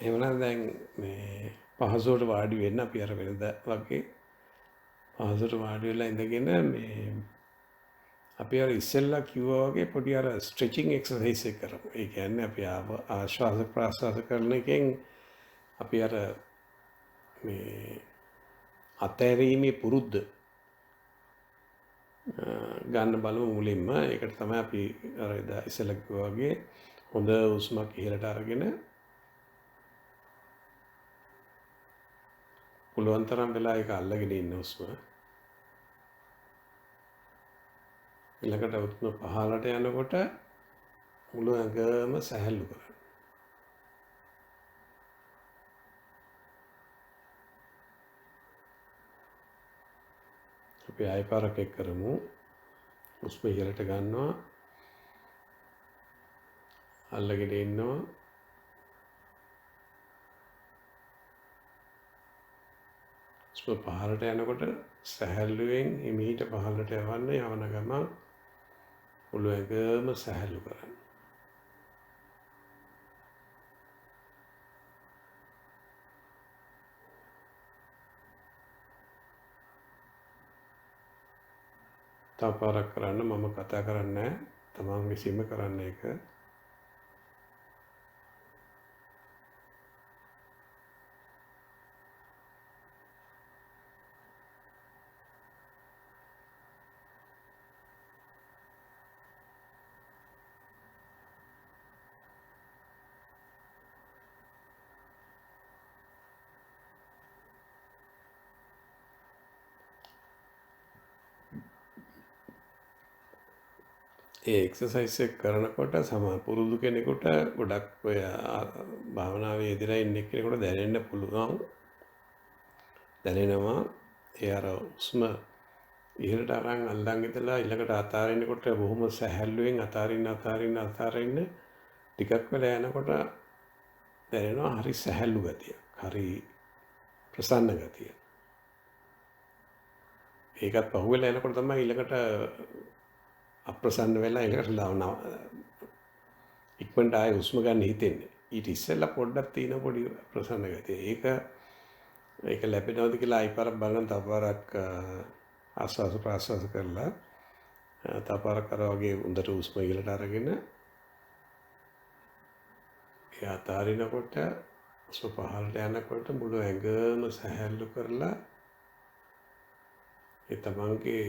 එහෙමනම් දැන් මේ පහසුවට වාඩි වෙන්න අපි අර වෙනදා වගේ පහසුවට වාඩි වෙලා ඉඳගෙන මේ අපි අර ඉස්සෙල්ලා කිව්වා වගේ පොඩි අර ස්ට්‍රෙචිං එක්සර්සයිස් එක කරමු. ඒ කියන්නේ අපි ආශ්වාස ප්‍රාශ්වාස කරන එකෙන් අපි අර මේ අතෑරීමේ පුරුද්ද ගන්න බලමු මුලින්ම. ඒකට තමයි අපි අර එදා ඉස්සෙල්ලා කිව්වා වගේ හොඳ හුස්මක් ඉහළට අරගෙන පුළුවන් තරම් වෙලා ඒක අල්ලගෙන ඉන්න හුස්ම. ඊළඟට හුස්ම පහළට යනකොට මුළු ඇඟම සැහැල්ලු කරන්න. අපි ආයෙ පාරක් එක් කරමු. හුස්ම ඉහළට ගන්නවා. අල්ලගෙන ඉන්නවා. හුස්ම පහළට යනකොට සැහැල්ලුවෙන් හිමීට පහළට යවන්න. යවන ගමන් මුළු ඇඟම සැහැල්ලු කරන්න. තව පාරක් කරන්න. මම කතා කරන්නේ නැහැ. තමන් විසින්ම කරන්න ඒක. ඒ එක්සර්සයිස් එක කරනකොට පුරුදු කෙනෙකුට ගොඩක් ඔය භාවනාවේ යෙදලා ඉන්න කෙනෙකුට දැනෙන්න පුළුවන්. දැනෙනවා ඒ අර හුස්ම ඉහළට අරන් අල්ලන් ඉඳලා ඊළඟට අතාරිනකොට බොහොම සැහැල්ලුවෙන් අතාරින්න ටිකක් වෙලා යනකොට දැනෙනවා හරි සැහැල්ලු ගතියක්. හරි ප්‍රසන්න ගතියක්. ඒකත් පහුවෙලා යනකොට තමයි ඊළඟට අප්‍රසන්න වෙලා ඊළඟට ඉක්මනට ආයෙ හුස්ම ගන්න හිතෙන්නේ. ඊට ඉස්සෙල්ලා පොඩ්ඩක් තියෙන පොඩි ප්‍රසන්න ගතිය. ඒක ලැබෙනවද කියලා ආයෙ බලන්න තව පාරක් ආස්වාස ප්‍රාස්වාස කරලා තව පාරක් අර වගේ හොඳට හුස්ම ඉහළට අරගෙන ඒ අතාරිනකොට හුස්ම පහළට යනකොට මුළු ඇඟම සැහැල්ලු කරලා ඒ තමන්ගේ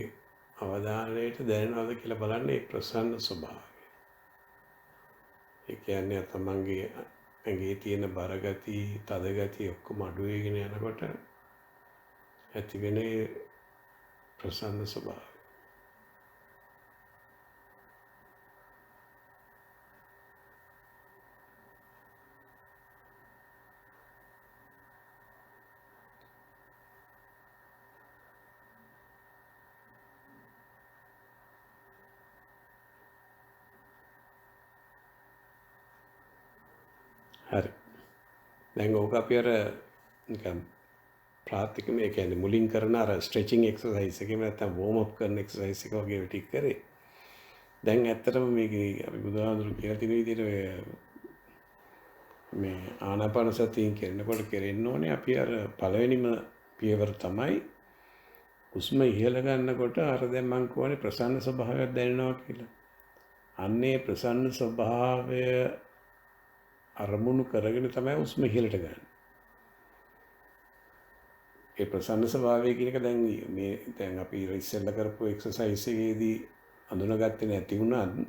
අවධානයට දැනෙනවද කියලා බලන්න ඒ ප්‍රසන්න ස්වභාවය. ඒ කියන්නේ තමන්ගේ ඇඟේ තියෙන බර ගති, තද ගති ඔක්කොම අඩු වෙගෙන යනකොට ඇති වෙන ප්‍රසන්න ස්වභාවය. හරි. දැන් ඕක අපි අර නිකන් ප්‍රාථමිකම ඒ කියන්නේ මුලින් කරන අර ස්ට්‍රෙචිං එක්සර්සයිස් එකේම නැත්තම් වෝම් අප් කරන එක්සර්සයිස් එක වගේ ටික කරේ. දැන් ඇත්තටම මේකේ අපි බුදුහාමුදුරු කියලා තියෙන විදිහට මේ ආනාපාන සතියෙන් කරනකොට කෙරෙන්න ඕනේ අපි අර පළවෙනිම පියවර තමයි හුස්ම ඉහළ ගන්නකොට අර දැන් මම කියවනේ ප්‍රසන්න ස්වභාවයක් දැනෙනවා කියලා. අන්නේ ප්‍රසන්න ස්වභාවය අරමුණු කරගෙන තමයි හුස්ම ඉහළට ගන්න. ඒ ප්‍රසන්න ස්වභාවය කියන එක දැන් අපි ඉස්සෙල්ලා කරපු එක්සර්සයිස් එකේදී අඳුනගත්තේ නැති වුණත්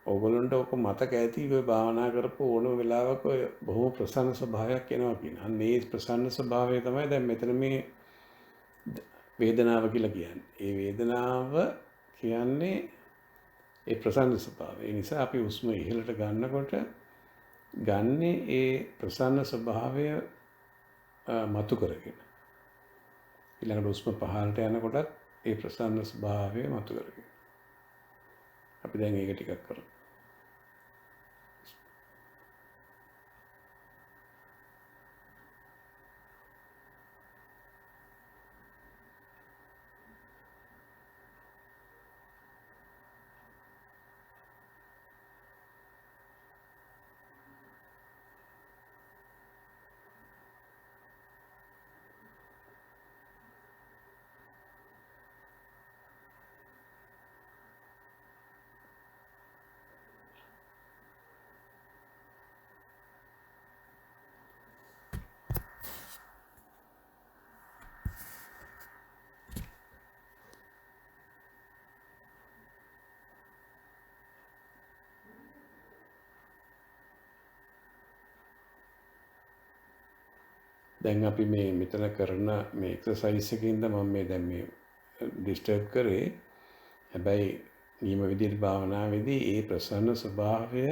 ඕගොල්ලන්ට ඔක මතක ඇති ඔය භාවනා කරපු ඕනම වෙලාවක ඔය බොහොම ප්‍රසන්න ස්වභාවයක් එනවා කියන. අන්න ඒ ප්‍රසන්න ස්වභාවය තමයි දැන් මෙතන මේ වේදනාව කියලා කියන්නේ. ඒ වේදනාව කියන්නේ ඒ ප්‍රසන්න ස්වභාවය. ඒ නිසා අපි හුස්ම ඉහළට ගන්නකොට ගන්නේ ඒ ප්‍රසන්න ස්වභාවය මතු කරගෙන. ඊළඟට හුස්ම පහළට යනකොටත් ඒ ප්‍රසන්න ස්වභාවය මතු කරගෙන. අපි දැන් ඒක ටිකක් කරමු. දැන් අපි මේ මෙතන කරන මේ එක්සර්සයිස් එකකින්ද මම මේ දැන් මේ ඩිස්ටර්බ් කරේ. හැබැයි නියම විදිහට භාවනාවේදී ඒ ප්‍රසන්න ස්වභාවය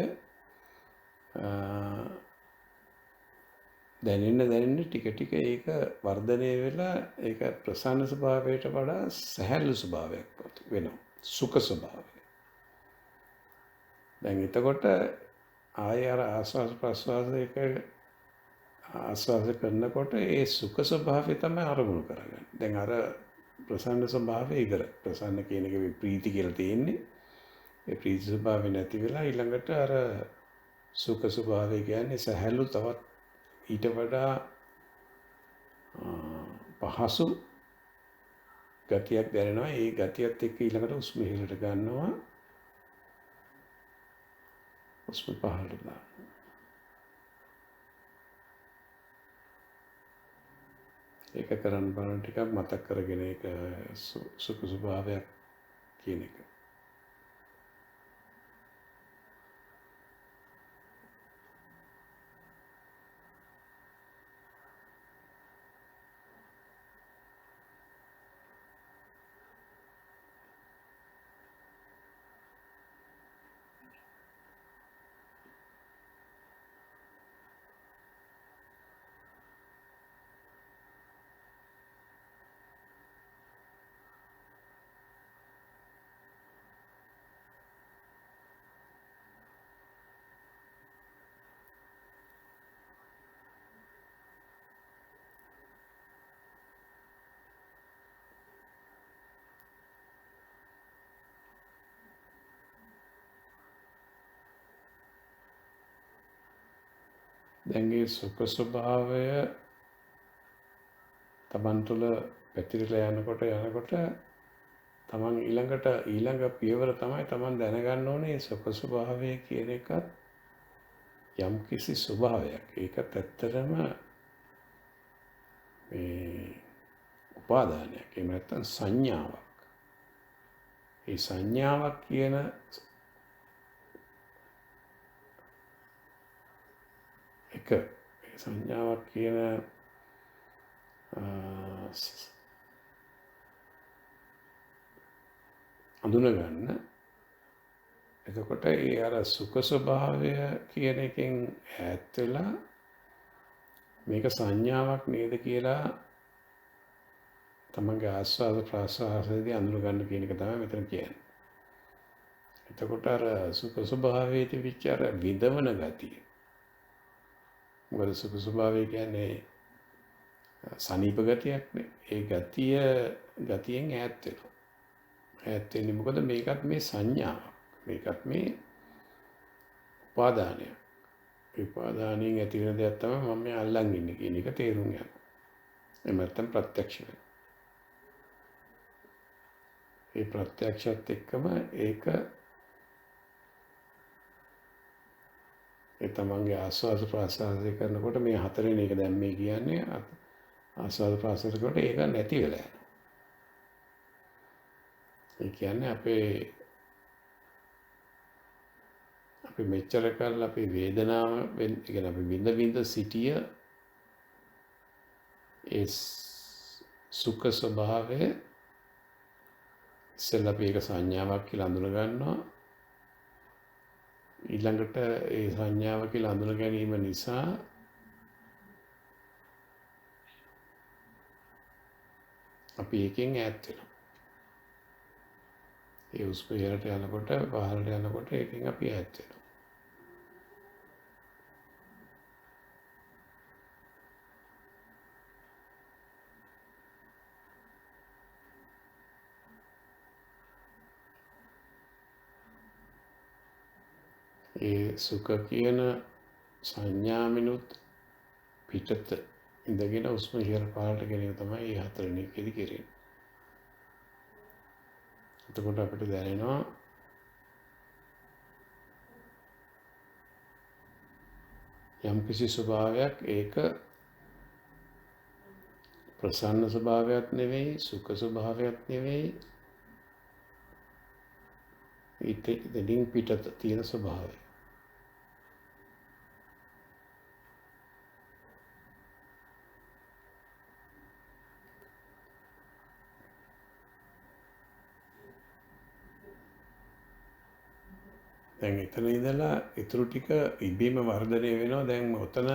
දැනෙන්න ටික ටික ඒක වර්ධනය වෙලා ඒක ප්‍රසන්න ස්වභාවයට වඩා සැහැල්ලු ස්වභාවයක් වෙනවා. සුඛ ස්වභාවය. දැන් එතකොට ආය අර ආස්වාද ප්‍රස්වාසයක ආස්වාද කරනකොට ඒ සුඛ ස්වභාවය තමයි අරමුණු කරගන්නේ. දැන් අර ප්‍රසන්න ස්වභාවය ඉවර. ප්‍රසන්න කියන එක ප්‍රීති කියලා තියෙන්නේ. ඒ ප්‍රීති ස්වභාවය නැති වෙලා ඊළඟට අර සුඛ ස්වභාවය කියන්නේ සැහැල්ලු තවත් ඊට වඩා පහසු ගතියක් දැනෙනවා. ඒ ගතියත් එක්ක ඊළඟට හුස්ම ඉහළට ගන්නවා. හුස්ම පහළට දානවා. ඒක කරන්න බලන ටිකක් මතක් කරගෙන ඒක සුඛ ස්වභාවයක් කියන එක. දැන් මේ සුඛ ස්වභාවය තමන් තුළ පැතිරලා යනකොට තමන් ඊළඟ පියවර තමයි තමන් දැනගන්න ඕනේ සුඛ ස්වභාවය කියන එකත් යම් කිසි ස්වභාවයක්. ඒකත් ඇත්තටම මේ උපාදානයක්. එහෙම නැත්නම් සංඥාවක්. ඒ සංඥාවක් කියන එක සංඥාවක් කියන අඳුනගන්න. එතකොට ඒ අර සුඛ ස්වභාවය කියන එකෙන් ඈත් වෙලා මේක සංඥාවක් නේද කියලා තමන්ගේ ආස්වාද ප්‍රාස්වාදයේදී අඳුනගන්න කියන එක තමයි මෙතන කියන්නේ. එතකොට අර සුඛ ස්වභාවයේ තිබිච්ච අර විඳවන ගතිය. මොකද සුඛ ස්වභාවය කියන්නේ සනීප ගතියක් නේ. ඒ ගතියෙන් ඈත් වෙනවා. ඈත් වෙන්නේ මොකද මේකත් මේ සංඥාවක්. මේකත් මේ උපාදානයක්. උපාදානයෙන් ඇති වෙන දෙයක් තමයි මම මේ අල්ලන් ඉන්නේ කියන එක තේරුම් ගන්න. එහෙම නැත්නම් ප්‍රත්‍යක්ෂ වෙනවා. ඒ ප්‍රත්‍යක්ෂයත් එක්කම ඒක ඒ තමන්ගේ ආස්වාද ප්‍රාස්වාදය කරනකොට මේ හතරෙන් එක දැන් මේ කියන්නේ ආස්වාද ප්‍රාස්වාද කරනකොට ඒක නැති වෙලා යනවා. ඒ කියන්නේ අපි මෙච්චර කල් අපි වේදනාව කියන්නේ අපි විඳ සිටිය ඒ සුඛ ස්වභාවය ඉස්සෙල්ලා අපි ඒක සංඥාවක් කියලා අඳුන ගන්නවා. ඊළඟට ඒ සංඥාව කියලා අඳුන ගැනීම නිසා අපි එකෙන් ඈත් වෙනවා. ඒ හුස්ම ඉහළට යනකොට පහළට යනකොට එකෙන් අපි ඈත් වෙනවා. ඒ සුඛ කියන සංඥාමිනුත් පිටත ඉඳගෙන හුස්ම ඉහළ පහළට ගැනීම තමයි මේ හතරවෙනි එකේදී කරන්නේ. එතකොට අපිට දැනෙනවා යම් කිසි ස්වභාවයක් ඒක ප්‍රසන්න ස්වභාවයක් නෙවෙයි, සුඛ ස්වභාවයක් නෙවෙයි, ඉතින් පිටත තියෙන ස්වභාවය. දැන් එතන ඉඳලා ඉතුරු ටික ඉබේම වර්ධනය වෙනවා. දැන් ඔතන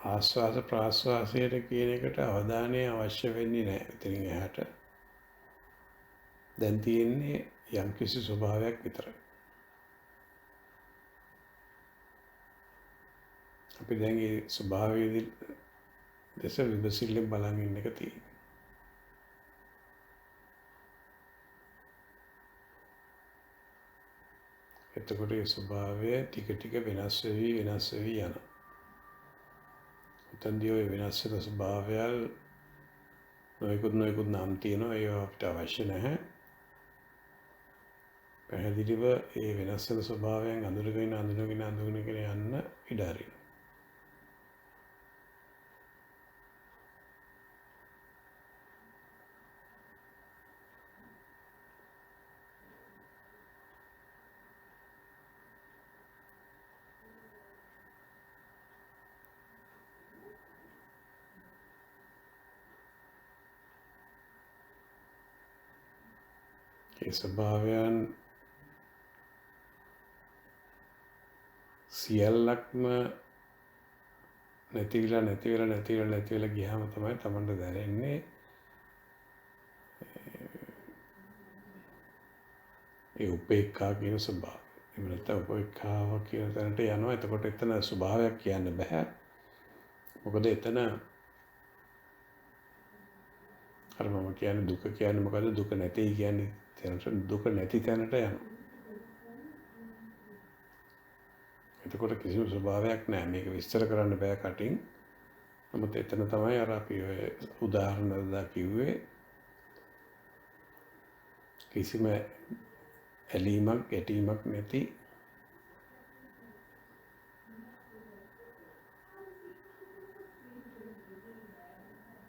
ආස්වාද ප්‍රාස්වාසයට කියන එකට අවධානය අවශ්‍ය වෙන්නේ නැහැ. එතනින් එහාට දැන් තියෙන්නේ යම්කිසි ස්වභාවයක් විතරයි. අපි දැන් ඒ ස්වභාවයේදී දැස විමසිල්ලෙන් බලන් ඉන්න එක තියෙනවා. එතකොට ඒ ස්වභාවය ටික ටික වෙනස් වෙවි යනවා. උතන්දී ඔය වෙනස් වෙන ස්වභාවයල් නොයෙකුත් නම් තියෙනවා. ඒවා අපිට අවශ්‍ය නැහැ. පැහැදිලිව ඒ වෙනස් වෙන ස්වභාවයන් අඳුරගෙන යන්න ඉඩ හරිනවා. ඒ ස්වභාවයන් සියල්ලක්ම නැතිවෙලා ගියාම තමයි Tamanට දැනෙන්නේ ඒ උපේක්ඛා කියන ස්වභාවය. එහෙම නැත්නම් උපේක්ඛාව කියන තැනට යනවා. එතකොට එතන ස්වභාවයක් කියන්න බෑ. මොකද එතන අර මම කියන්නේ දුක කියන්නේ මොකද්ද? දුක නැtei කියන්නේ දුක නැති තැනට යනවා. එතකොට කිසිම ස්වභාවයක් නැහැ. මේක විස්තර කරන්න බෑ කටින්. නමුත් එතන තමයි අර අපි ඔය උදාහරණ දා කිව්වේ කිසිම ඇලීමක් ගැටීමක් නැති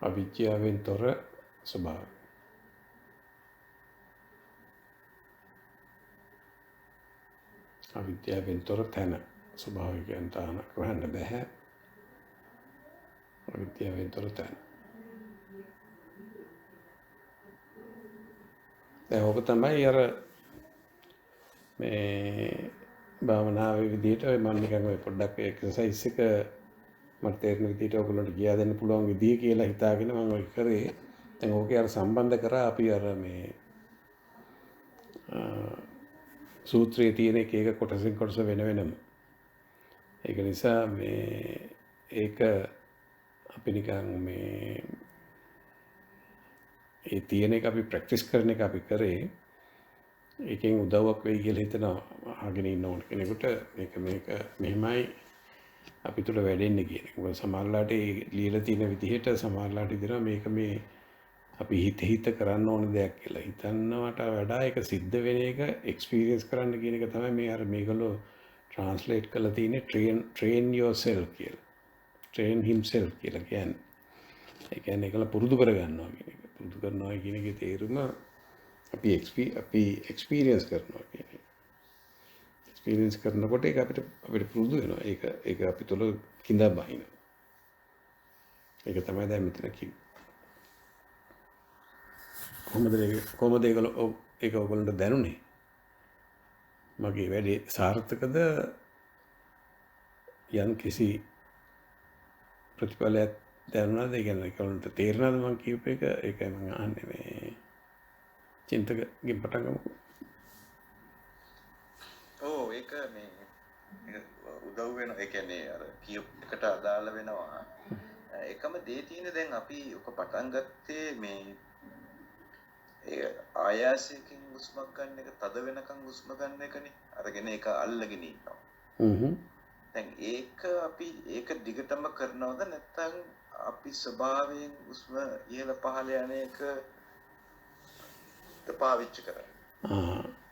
අවිද්‍යාවෙන් තොර ස්වභාවය. අවිද්‍යාවෙන් තොර තැන ස්වභාවය කියන තාන කරන්න බෑ. අවිද්‍යාවෙන් තොර තැන. දැන් ඔක තමයි අර මේ භාවනාවේ විදිහට මම නිකන් ඔය පොඩ්ඩක් එක්සර්සයිස් එක මට තේරෙන විදිහට ඔයගොල්ලන්ට කියා දෙන්න පුළුවන් විදිහ කියලා හිතාගෙන මම ඔය කරේ. දැන් ඕකේ අර සම්බන්ධ කරා අපි අර මේ සූත්‍රයේ තියෙන එක කොටසින් කොටස වෙනම. ඒක නිසා මේ ඒක අපි නිකන් මේ ඒ තියෙන එක අපි ප්‍රැක්ටිස් කරන එක අපි කරේ. ඒකෙන් උදව්වක් වෙයි කියලා හිතනවා අහගෙන ඉන්න ඕන කෙනෙකුට. මේක මෙහෙමයි අපි තුල වැඩෙන්නේ කියන එක. මොකද සමහරලාට ඒ ලියලා තියෙන විදිහට සමහරලාට ඉදලා මේක මේ අපි හිත කරන්න ඕන දෙයක් කියලා හිතන්නවට වඩා ඒක සිද්ධ වෙන එක එක්ස්පීරියන්ස් කරන්න කියන එක තමයි මේ අර මේගොල්ලෝ ට්‍රාන්ස්ලේට් කරලා තියෙන්නේ train yourself කියලා. train himself කියලා කියන්නේ. ඒ කියන්නේ ඒකල පුරුදු කර ගන්නවා කියන එක. පුරුදු කරනවා කියන එකේ තේරුම අපි එක්ස්පීරියන්ස් කරනවා කියන එක. එක්ස්පීරියන්ස් කරනකොට ඒක අපිට පුරුදු වෙනවා. ඒක අපි තුල කිඳා බහිනවා. ඒක තමයි දැන් මෙතන කිව්වේ. කොහොමද ඒක ඔයගොල්ලන්ට දැනුනේ? මගේ වැඩේ සාර්ථකද? යම් කිසි ප්‍රතිඵලයක් දැනුණාද? ඒ කියන්නේ ඔයගොල්ලන්ට තේරෙනවද මම කියූප එක? ඒකයි මම අහන්නේ මේ චින්තකගෙන් පටන් ගමුකෝ. ඔව් ඒක උදව් වෙනවා. ඒ කියන්නේ අර කියූප එකට අදාළ වෙනවා. එකම දේ තියෙන දැන් අපි ඔක පටන් ගත්තේ මේ ඒ ආයාසයෙන් හුස්මක් ගන්න එක තද වෙනකන් හුස්ම ගන්න එකනේ. අරගෙන ඒක අල්ලගෙන ඉන්නවා. දැන් ඒක දිගටම කරනවද නැත්නම් අපි ස්වභාවයෙන් හුස්ම ඉහළ පහළ යන එක පාවිච්චි කරන්නේ?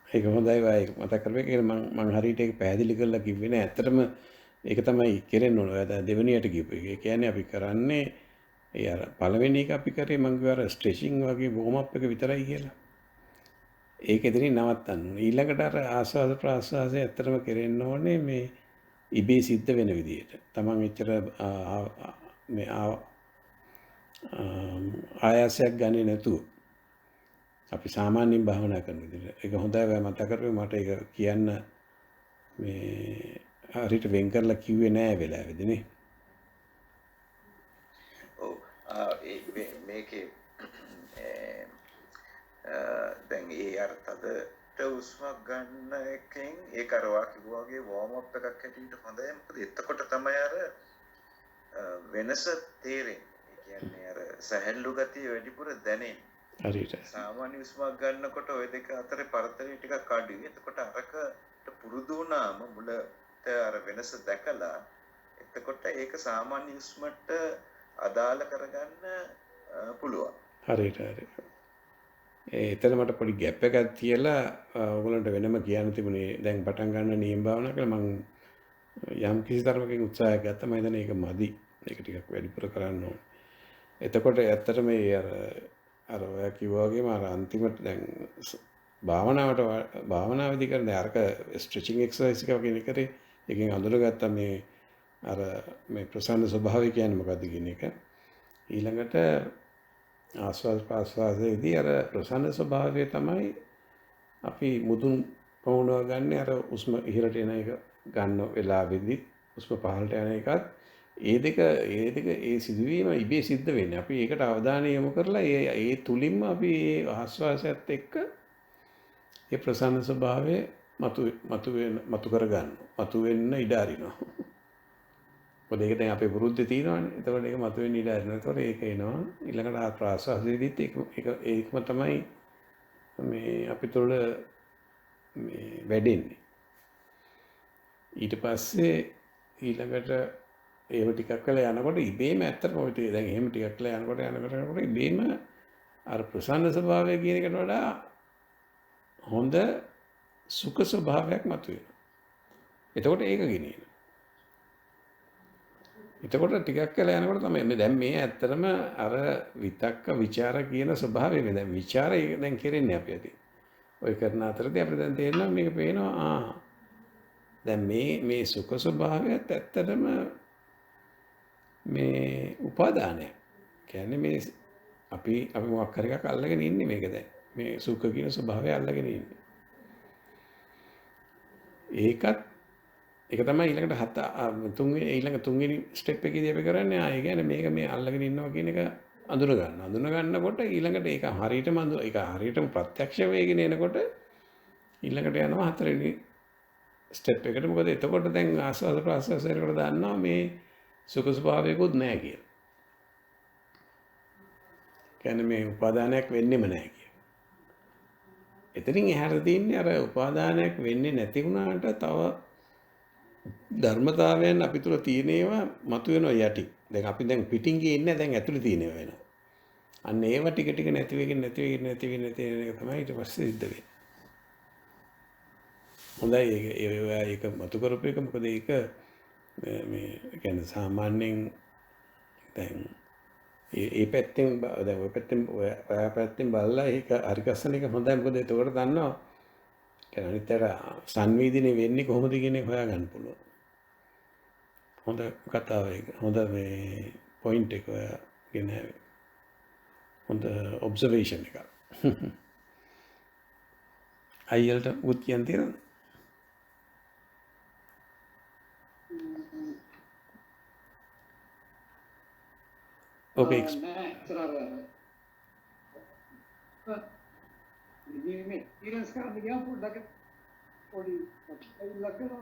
ඒක හොඳයි වයි මතක් කරපේ. මම හරියට ඒක පැහැදිලි කරලා කිව්වේ නෑ. ඇත්තටම ඒක තමයි කෙරෙන්න ඕන. ඔය දෙවෙනියට කිව්වේ. ඒ කියන්නේ අපි කරන්නේ ඒ අර පළවෙනි එක අපි කරේ මම කිව්වා අර ස්ට්‍රෙචින් වගේ වෝම් අප් එක විතරයි කියලා. ඒක එතනින් නවත්තන්න ඕනේ. ඊළඟට අර ආස්වාද ප්‍රාස්වාදය ඇත්තටම කෙරෙන්න ඕනේ මේ ඉබේ සිද්ධ වෙන විදිහට. Taman එච්චර මේ ආයාසයක් ගන්නේ නැතුව. අපි සාමාන්‍යයෙන් භාවනා කරන විදිහට. ඒක හොඳයි ඔයා මතක කරපේ මට ඒක කියන්න මේ හරියට වෙන් කරලා කිව්වේ නෑ වෙලාවෙදී නේ. ඔව් මේකේ දැන් ඒ අර තදට උස්මක් ගන්න එකෙන් ඒක අර වා කිව්වා වගේ වෝම් අප් එකක් හැටියට හොඳයි. මොකද එතකොට තමයි අර වෙනස තේරෙන්නේ. ඒ කියන්නේ අර සැහැල්ලු ගතිය වැඩිපුර දැනෙන්නේ. හරියට. සාමාන්‍ය උස්මක් ගන්නකොට ওই දෙක අතරේ පරතරය ටිකක් අඩුයි. එතකොට අරකට පුරුදු වුණාම මුලට අර වෙනස දැකලා එතකොට ඒක සාමාන්‍ය උස්මට අදාළ කරගන්න පුළුවන්. හරියට හරියට. එතන මට පොඩි ගැප් එකක් තියලා ඔයගොල්ලන්ට වෙනම කියන්න තිබුණේ දැන් පටන් ගන්න නියම භාවනා කියලා මම යම් කිසි තරමකින් උත්සාහයක් ගත්තා. මම හිතන්නේ ඒක මදි. ඒක ටිකක් වැඩිපුර කරන්න ඕනේ. එතකොට ඇත්තට මේ අර ඔයා කිව්වා වගේම අර අන්තිමට දැන් භාවනාවේදී කරන අරක ස්ට්‍රෙචිං එක්සර්සයිස් එක වගේ කරේ එකෙන් අඳුරගත්තා මේ අර මේ ප්‍රසන්න ස්වභාවය කියන්නේ මොකද්ද කියන එක. ඊළඟට ආස්වාද ප්‍රාස්වාදයේදී අර ප්‍රසන්න ස්වභාවය තමයි අපි මුදුන් පවුනවා ගන්න අර උස්ම ඉහළට එන එක ගන්න වෙලාවෙදී උස්ම පහළට යන එකත් ඒ දෙක ඒ සිදුවීම ඉබේ සිද්ධ වෙන්නේ. අපි ඒකට අවධානය යොමු කරලා ඒ තුලින්ම අපි ඒ ආස්වාසයත් එක්ක ඒ ප්‍රසන්න ස්වභාවය මතු කරගන්නවා. මතු වෙන්න ඉඩ අරිනවා. මොකද ඒක දැන් අපේ වෘද්ධි තියෙනවානේ. එතකොට ඒක මතු වෙන්න ඉඩ අරිනවා. එතකොට ඒක එනවා. ඊළඟට ප්‍රාසවාසයේදීත් ඒකම තමයි මේ අපි තුළ මේ වැඩෙන්නේ. ඊට පස්සේ ඊළඟට ඒව ටිකක් වෙලා යනකොට ඉබේම ඇත්තටම ඔය ටික දැන් එහෙම ටිකක් වෙලා යනකොට ඉබේම අර ප්‍රසන්න ස්වභාවය කියන එකට වඩා හොඳ සුඛ ස්වභාවයක් මතුවෙනවා. එතකොට ඒක ගෙනියන. එතකොට ටිකක් වෙලා යනකොට තමයි දැන් මේ ඇත්තටම අර විතක්ක ਵਿਚාර කියන ස්වභාවය මේ දැන් ਵਿਚාරය දැන් කෙරෙන්නේ අපි ඇති. ඔය කරන අතරදී අපිට දැන් තේරෙනවා මේක පේනවා දැන් මේ සුඛ ස්වභාවයත් ඇත්තටම මේ උපාදානය. කියන්නේ මේ අපි මොකක් හරි එකක් අල්ලගෙන ඉන්නේ මේක දැන්. මේ සුඛ කියන ස්වභාවය අල්ලගෙන ඉන්නේ. ඒක තමයි ඊළඟ තුන්වෙනි ස්ටෙප් එකේදී අපි කරන්නේ. ඒ කියන්නේ මේක මේ අල්ලගෙන ඉන්නවා කියන එක අඳුන ගන්න. අඳුන ගන්නකොට ඊළඟට ඒක හරියටම ප්‍රත්‍යක්ෂ වේගෙන එනකොට ඊළඟට යනවා හතරවෙනි ස්ටෙප් එකට. මොකද එතකොට දැන් ආස්වාද ප්‍රාස්වාදයට දාන්නවා මේ සුඛ ස්වභාවයකුත් නැහැ කියලා. කියන්නේ මේ උපාදානයක් වෙන්නෙම නැහැ කියලා. එතනින් එහාට තියෙන්නේ අර උපාදානයක් වෙන්නේ නැති වුණාට තව ධර්මතාවයන් අපි තුල තියෙන ඒවා මතුවෙනවා යටි. දැන් අපි දැන් පිටින් ගියේ ඉන්නේ දැන් ඇතුලේ තියෙනවා වෙනවා. අන්න ඒවා ටික ටික නැති වෙගෙන එක තමයි ඊට පස්සේ සිද්ධ වෙන්නේ. හොඳයි ඒක මතු කරපු එක මොකද ඒක මේ කියන්නේ සාමාන්‍යයෙන් දැන් ඒ පැත්තෙන් දැන් ඔය පැත්තෙන් බලලා ඒක හරි ගස්සන එක හොඳයි. මොකද ඒකට දන්නවා කියන්නේ අනිත්තර සංවේදනය වෙන්නේ කොහොමද කියන එක හොයාගන්න පුළුවන්. හොඳ කතාව ඒක. හොඳ මේ පොයින්ට් එක ඔයගෙන හොඳ ඔබ්සර්වේෂන් එකක්. අයියල්ට උත් කියන්න තියෙනවා. Okay. මේ ඉරස් කරන්න ගියාම පොඩ්ඩක් පොඩි ලක්කනවා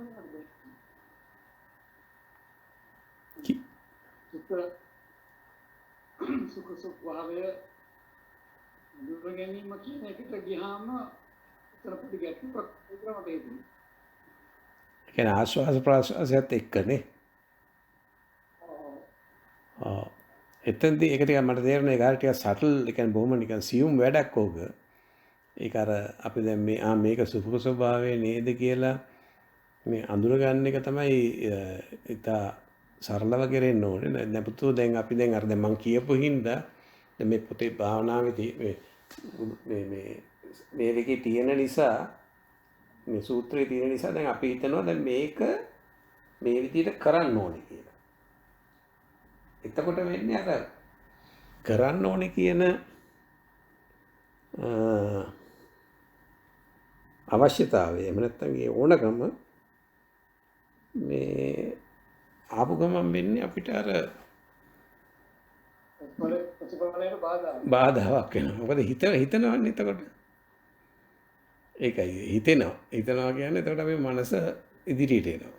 සුඛ ස්වභාවය දුර ගැනීම කියන එකට ගියාම උතර පොඩි ගැටුමක් විතරම තියෙනවා. ඒ කියන්නේ ආස්වාද ප්‍රාස්වාදයත් එක්කනේ. එතෙන්දී ඒක ටිකක් මට තේරෙනවා ඒක හරිය ටිකක් සටල් ඒ කියන්නේ බොහොම නිකන් සියුම් වැඩක් ඕක. ඒක අර අපි දැන් මේක සුඛ ස්වභාවය නේද කියලා මේ අඳුර ගන්න එක තමයි ඉතා සරලව කෙරෙන්න ඕනේ. නැපුතෝ දැන් අපි දැන් අර දැන් මම කියපු හින්දා දැන් මේ පොතේ භාවනාවේදී මේ දෙකේ තියෙන නිසා මේ සූත්‍රයේ තියෙන නිසා දැන් අපි හිතනවා දැන් මේක මේ විදිහට කරන්න ඕනේ කියලා. එතකොට වෙන්නේ අර කරන්න ඕනේ කියන අවශ්‍යතාවය එහෙම නැත්නම් ඒ ඕනකම මේ ආපු ගමන් වෙන්නේ අපිට අර ප්‍රතිඵලයට බාධා. බාධාවක් වෙනවා. මොකද හිතනවන්නේ එතකොට. ඒකයි හිතනවා කියන්නේ එතකොට අපේ මනස ඉදිරියට එනවා.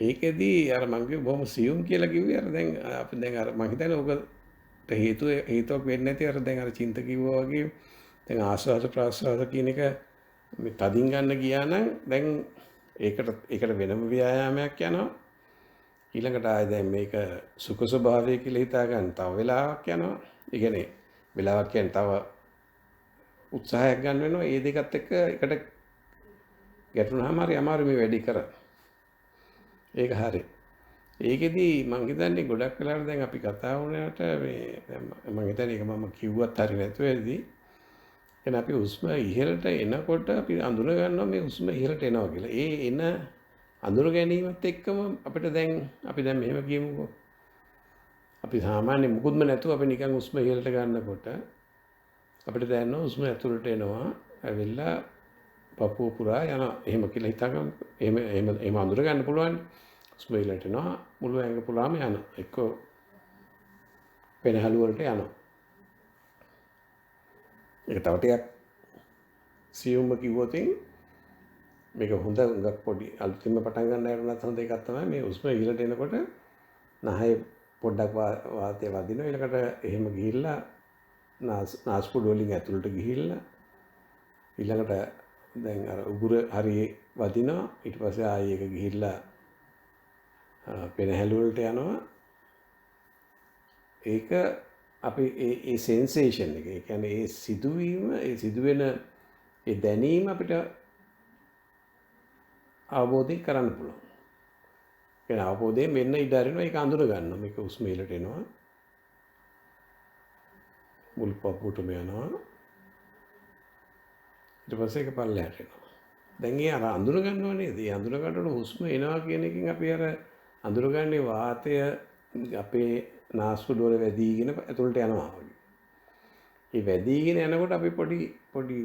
ඒකෙදී අර මං කිව්ව බොහොම සියුම් කියලා කිව්වේ අර දැන් අපි දැන් අර මං හිතන්නේ ඔකට හේතුවක් වෙන්නේ නැති අර දැන් අර චින්ත කිව්වා වගේ දැන් ආස්වාද ප්‍රාස්වාද කියන එක මේ තදින් ගන්න ගියා නම් දැන් ඒකට වෙනම ව්‍යායාමයක් යනවා. ඊළඟට ආයෙ දැන් මේක සුඛ ස්වභාවය කියලා හිතා ගන්න තව වෙලාවක් යනවා. ඒ කියන්නේ වෙලාවක් කියන්නේ තව උත්සාහයක් ගන්න වෙනවා. ඒ දෙකත් එක්ක එකට ගැටුණාම හරි අමාරු මේ වැඩි කරන්න. ඒක හරි. ඒකෙදි මං හිතන්නේ ගොඩක් වෙලාවට දැන් අපි කතා වුණාට මේ මං හිතන්නේ ඒක මම කිව්වත් හරි නැතුව ඇති. එහෙනම් අපි හුස්ම ඉහළට එනකොට අපි අඳුන ගන්නවා මේ හුස්ම ඉහළට එනවා කියලා. ඒ එන අඳුර ගැනීමත් එක්කම අපිට දැන් අපි දැන් මෙහෙම කියමුකෝ. අපි සාමාන්‍ය මුකුත්ම නැතුව අපි නිකන් හුස්ම ඉහළට ගන්නකොට අපිට දැනෙනවා හුස්ම ඇතුළට එනවා. ඇවිල්ලා පපුව පුරා යනවා. එහෙම කියලා හිතාගන්න. එහෙම අඳුර ගන්න පුළුවන්. හුස්ම ඉහළට එනවා මුළු ඇඟ පුරාම යනවා. එක්ක පෙනහළු වලට යනවා. ඒක තව ටිකක් සියුම්ම කිව්වොත් මේක හොඳ උඟක් පොඩි අලුතින්ම පටන් ගන්න යනවත් හොඳ එකක් තමයි මේ හුස්ම ඉහළට එනකොට නහය පොඩ්ඩක් වාතය වදිනවා. ඊළඟට එහෙම ගිහිල්ලා නාස්පුඩු වලින් ඇතුළට ගිහිල්ලා ඊළඟට දැන් අර උගුර හරිය වදිනවා. ඊට පස්සේ ආයෙ ඒක ගිහිල්ලා පෙනහැලු වලට යනවා. ඒක අපි ඒ සෙන්සේෂන් එක ඒ කියන්නේ ඒ සිදුවීම ඒ සිදුවෙන ඒ දැනීම අපිට අවබෝධයෙන් කරන්න පුළුවන්. කියන අවබෝධයෙන් මෙන්න ඉඩ අරිනවා ඒක අඳුර ගන්නවා. මේක හුස්ම ඉහළට එනවා. මුළු පපුවටම යනවා. ඊට පස්සේ ඒක පල්ලෙහාට එනවා. දැන් ඒ අර අඳුර ගන්නව නේද? ඒ අඳුර ගන්නකොට හුස්ම එනවා කියන එකෙන් අපි අර අඳුරගන්නේ වාතය අපේ නාස්පුඩු වල වැදීගෙන ඇතුළට යනවා වගේ. ඒ වැදීගෙන යනකොට අපි පොඩි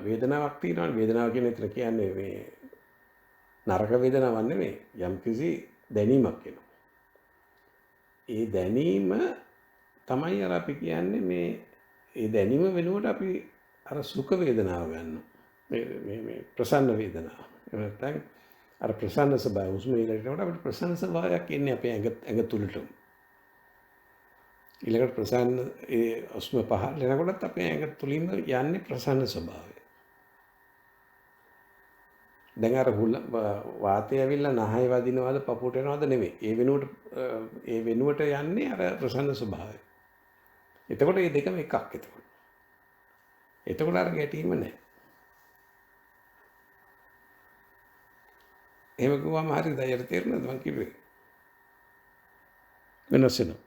වේදනාවක් තියෙනවා. වේදනාව කියන එක කියන්නේ මේ නරක වේදනාවක් නෙමෙයි. යම්කිසි දැනීමක් එනවා. ඒ දැනීම තමයි අර අපි කියන්නේ මේ ඒ දැනීම වෙනුවට අපි අර සුඛ වේදනාව ගන්නවා. මේ ප්‍රසන්න වේදනාව. එහෙම නැත්නම් අර ප්‍රසන්න ස්වභාවය හුස්ම ඉහළට අපිට ප්‍රසන්න ස්වභාවයක් එන්නේ අපේ ඇඟ තුළටම. ඊළඟට ප්‍රසන්න ඒ හුස්ම පහළ යනකොටත් අපේ ඇඟ තුලින්ම යන්නේ ප්‍රසන්න ස්වභාවය. දැන් අර වාතය ඇවිල්ලා නහය වදිනවද පපුවට එනවද නෙමෙයි. ඒ වෙනුවට යන්නේ අර ප්‍රසන්න ස්වභාවය. එතකොට මේ දෙකම එකක් එතකොට. එතකොට අර ගැටීම නැහැ. එහෙම කිව්වම හරියද? අයියට තේරෙනවද මං කිව්වේ? වෙනස් වෙනවා.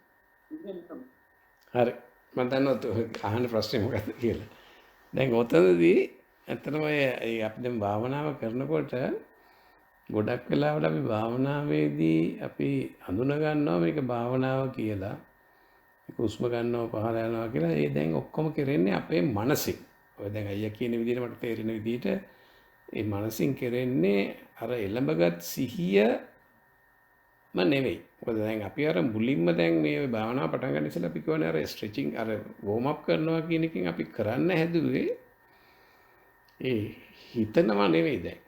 හරි. මම දන්නවා අහන්න ප්‍රශ්නේ මොකක්ද කියලා. දැන් ඔතනදී ඇත්තටම අපි දැන් භාවනාව කරනකොට ගොඩක් වෙලාවට අපි භාවනාවේදී අපි හඳුන ගන්නවා මේක භාවනාව කියලා. මේක හුස්ම ගන්නවා පහළ යනවා කියලා. ඒ දැන් ඔක්කොම කරන්නේ අපේ මනසින්. ඔය දැන් අයියා කියන විදිහට මට තේරෙන විදිහට ඒ මනසින් කරන්නේ අර එළඹගත් සිහියම නෙවෙයි. මොකද දැන් අපි අර මුලින්ම දැන් මේ භාවනාව පටන් ගන්න ඉස්සෙල්ලා අපි කියවනේ අර ස්ට්‍රෙචිං අර වෝම් අප් කරනවා කියන එකෙන් අපි කරන්න හැදුවේ ඒ හිතනවා නෙවෙයි දැන්.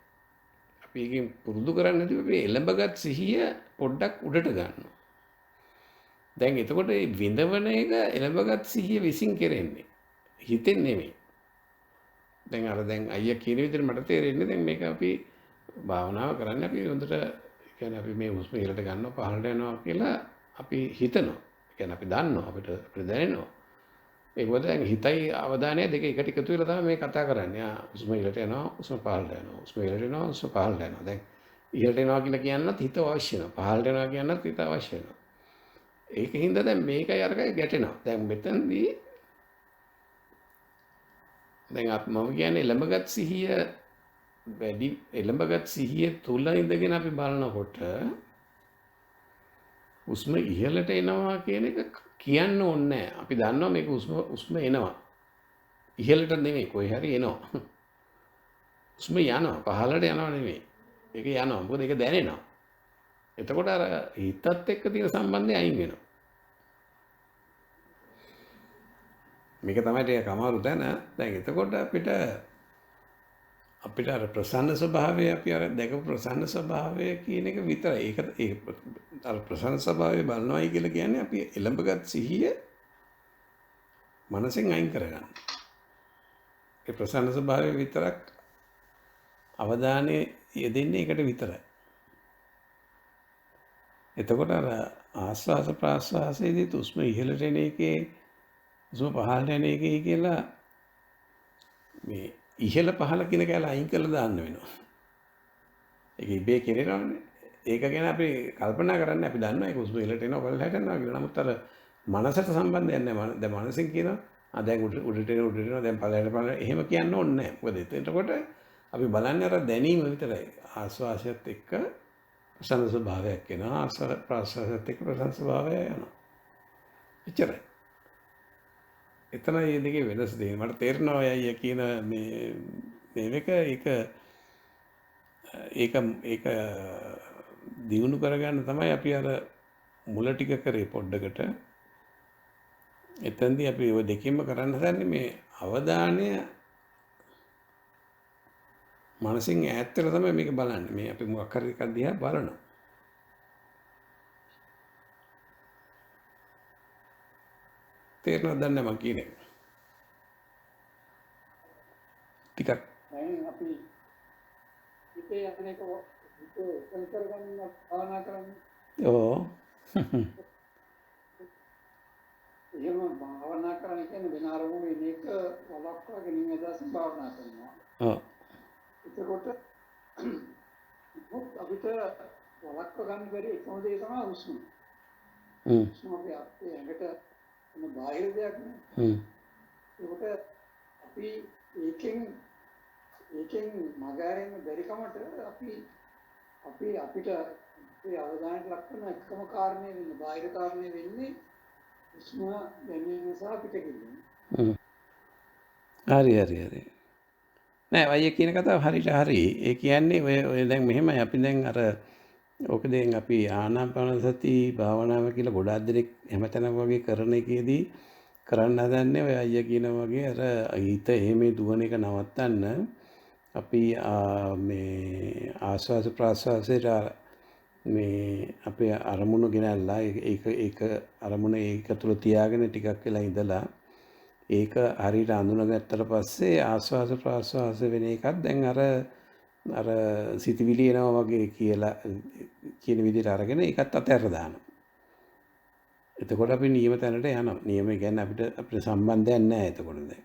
අපි එකෙන් පුරුදු කරන්න හැදුවේ අපි එළඹගත් සිහිය පොඩ්ඩක් උඩට ගන්නවා. දැන් එතකොට මේ විඳවන එක එළඹගත් සිහිය විසින් කරන්නේ. හිතෙන් නෙවෙයි. දැන් අයියා කියන විදිහට මට තේරෙන්නේ දැන් මේක අපි භාවනාව කරන්නේ අපි හොඳට කියන්නේ අපි මේ හුස්ම ඉහළට ගන්නවා පහළට යනවා කියලා අපි හිතනවා. කියන්නේ අපි දන්නවා අපිට දැනෙනවා. ඒකවල දැන් හිතයි අවධානය දෙක එකට එකතු වෙලා තමයි මේ කතා කරන්නේ. හුස්ම ඉහළට යනවා හුස්ම පහළට යනවා. හුස්ම ඉහළට එනවා හුස්ම පහළට යනවා. දැන් ඉහළට එනවා කියලා කියන්නත් හිත අවශ්‍ය වෙනවා. පහළට යනවා කියන්නත් හිත අවශ්‍ය වෙනවා. ඒකින්ද දැන් මේකයි අරකයි ගැටෙනවා. දැන් මෙතනදී දැන් මම කියන්නේ එළඹගත් සිහිය වැඩි එළඹගත් සිහිය තුල ඉඳගෙන අපි බලනකොට හුස්ම ඉහළට එනවා කියන එක කියන්න ඕනේ නැහැ. අපි දන්නවා මේක හුස්ම එනවා. ඉහළට නෙමෙයි කොයි හරි එනවා. හුස්ම යනවා පහළට යනවා නෙමෙයි. ඒක යනවා. මොකද ඒක දැනෙනවා. එතකොට අර හිතත් එක්ක තියෙන සම්බන්ධය අයින් වෙනවා. මේක තමයි ටිකක් අමාරු තැන. දැන් එතකොට අපිට අර ප්‍රසන්න ස්වභාවය අපි අර දැකපු ප්‍රසන්න ස්වභාවය කියන එක විතරයි. ඒක අර ප්‍රසන්න ස්වභාවය බලනවායි කියලා කියන්නේ අපි එළඹගත් සිහිය මනසෙන් අයින් කරගන්න. ඒ ප්‍රසන්න ස්වභාවය විතරක් අවධානය යෙදෙන්නේ ඒකට විතරයි. එතකොට අර ආස්වාස ප්‍රාස්වාසයේදී හුස්ම ඉහළට එන එකේ හුස්ම පහළට එන එකේ කියලා මේ ඉහළ පහළ කියන කැල අයින් කරලා දාන්න වෙනවා. ඒක ඉබේ කෙරෙනවනේ. ඒක ගැන අපි කල්පනා කරන්නේ අපි දන්නවා ඒක හුස්ම ඉහළට එනවා පහළට යනවා කියලා. නමුත් අර මනසට සම්බන්ධයක් නැහැ. දැන් මනසෙන් කියනවා දැන් උඩට එනවා දැන් පහළට එහෙම කියන්න ඕනේ නැහැ. මොකද එතකොට අපි බලන්නේ අර දැනීම විතරයි. ආස්වාසයත් එක්ක ප්‍රසන්න ස්වභාවයක් එනවා. ආස්වාද ප්‍රාස්වාසයත් එක්ක ප්‍රසන්න ස්වභාවය යනවා. එච්චරයි. එතනයි මේ දෙකේ වෙනස දෙන්නේ. මට තේරෙනවා අයියා කියන මේක ඒක දියුණු කරගන්න තමයි අපි අර මුල ටික කරේ පොඩ්ඩකට. එතෙන්දී අපි ඔය දෙකෙන්ම කරන්න හදන්නේ මේ අවධානය මනසින් ඈත් වෙලා තමයි මේක බලන්නේ. මේ අපි මොකක් හරි එකක් දිහා බලනවා. තේරෙනවද නැහැ මම කියන්නේ. ටිකක් දැන් අපි හිතේ යන්නේක හිතේ සංකර ගන්න භාවනා කරන්නේ. ඕ එහෙම භාවනා කරන්න කියන්නේ වෙන අරමුණු වෙන එක වලක්වා ගැනීම දැසි භාවනා කරනවා. ඔව්. එතකොට අපිට වලක්වා ගන්න බැරි එකම දේ තමයි හුස්ම. හුස්ම අපි අපේ ඇඟට මොන බාහිර දෙයක් නෙවෙයි. ඒකට අපි ඒකෙන් මගහැරෙන්න බැරි කමට අපිට අපේ අවධානයට ලක් කරන එකම කාරණේ වෙන්නේ බාහිර කාරණේ වෙන්නේ හුස්ම දැනීම සහ පිටකිරීම. හරි. නෑ අයියා කියන කතාව හරියට හරි. ඒ කියන්නේ ඔය දැන් මෙහෙමයි අපි දැන් අර ඕක දැන් අපි ආනාපාන සති භාවනාව කියලා ගොඩාක් දෙනෙක් හැමතැනම වගේ කරන එකේදී කරන්න හදන්නේ ඔය අයියා කියන වගේ අර හිත එහෙම දුවන එක නවත්තන්න අපි මේ ආස්වාද ප්‍රාස්වාසයට මේ අපේ අරමුණු ගෙනල්ලා ඒක අරමුණ ඒක තුළ තියාගෙන ටිකක් වෙලා ඉඳලා ඒක හරියට අඳුනගත්තට පස්සේ ආස්වාද ප්‍රාස්වාස වෙන එකක් දැන් අර සිතවිලි එනවා වගේ කියලා කියන විදිහට අරගෙන ඒකත් අතහැර දානවා. එතකොට අපි නියම තැනට යනවා. නියම කියන්නේ අපිට සම්බන්ධයක් නැහැ එතකොට දැන්.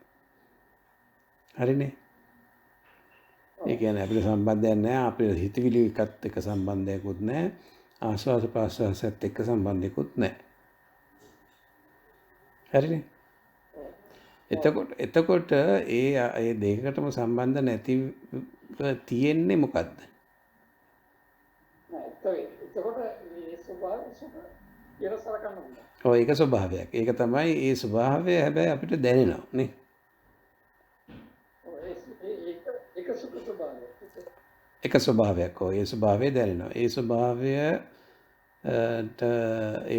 හරිනේ. ඒ කියන්නේ අපිට සම්බන්ධයක් නැහැ. අපේ හිතවිලි එකත් එක්ක සම්බන්ධයක්වත් නැහැ. ආස්වාද ප්‍රාස්වාසයත් එක්ක සම්බන්ධයක්වත් නැහැ. හරිනේ. එතකොට ඒ දෙකකටම සම්බන්ධ නැති තියෙන්නේ මොකද්ද? එතකොට මේ ස්වභාවය කියලා සලකන්න ඕනේ. ඔව් ඒක ස්වභාවයක්. ඒක තමයි ඒ ස්වභාවය හැබැයි අපිට දැනෙනවා නේ. ඒක සුඛ ස්වභාවය. එක ස්වභාවයක්. ඔව් ඒ ස්වභාවය දැනෙනවා. ඒ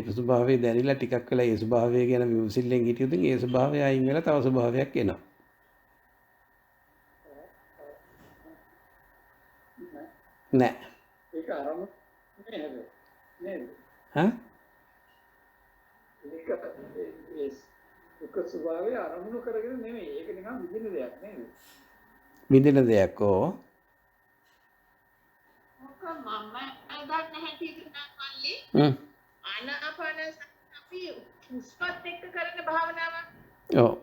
ස්වභාවය දැනිලා ටිකක් වෙලා ඒ ස්වභාවය ගැන විමසිල්ලෙන් හිටියොත් ඒ ස්වභාවය අයින් වෙලා තව ස්වභාවයක් එනවා. නෑ. ඒක අරමුණ නේද? නේද? හා? ඒක දුක ස්වභාවය අරමුණු කරගෙන නෙමෙයි. ඒක නිකන් විඳින දෙයක් නේද? විඳින දෙයක් ඕ. මොකක් මම අදත් නැහැ තියුණා මල්ලි. ආනාපාන අපි උස්පත් එක්ක කරන භාවනාවක්. ඔව්.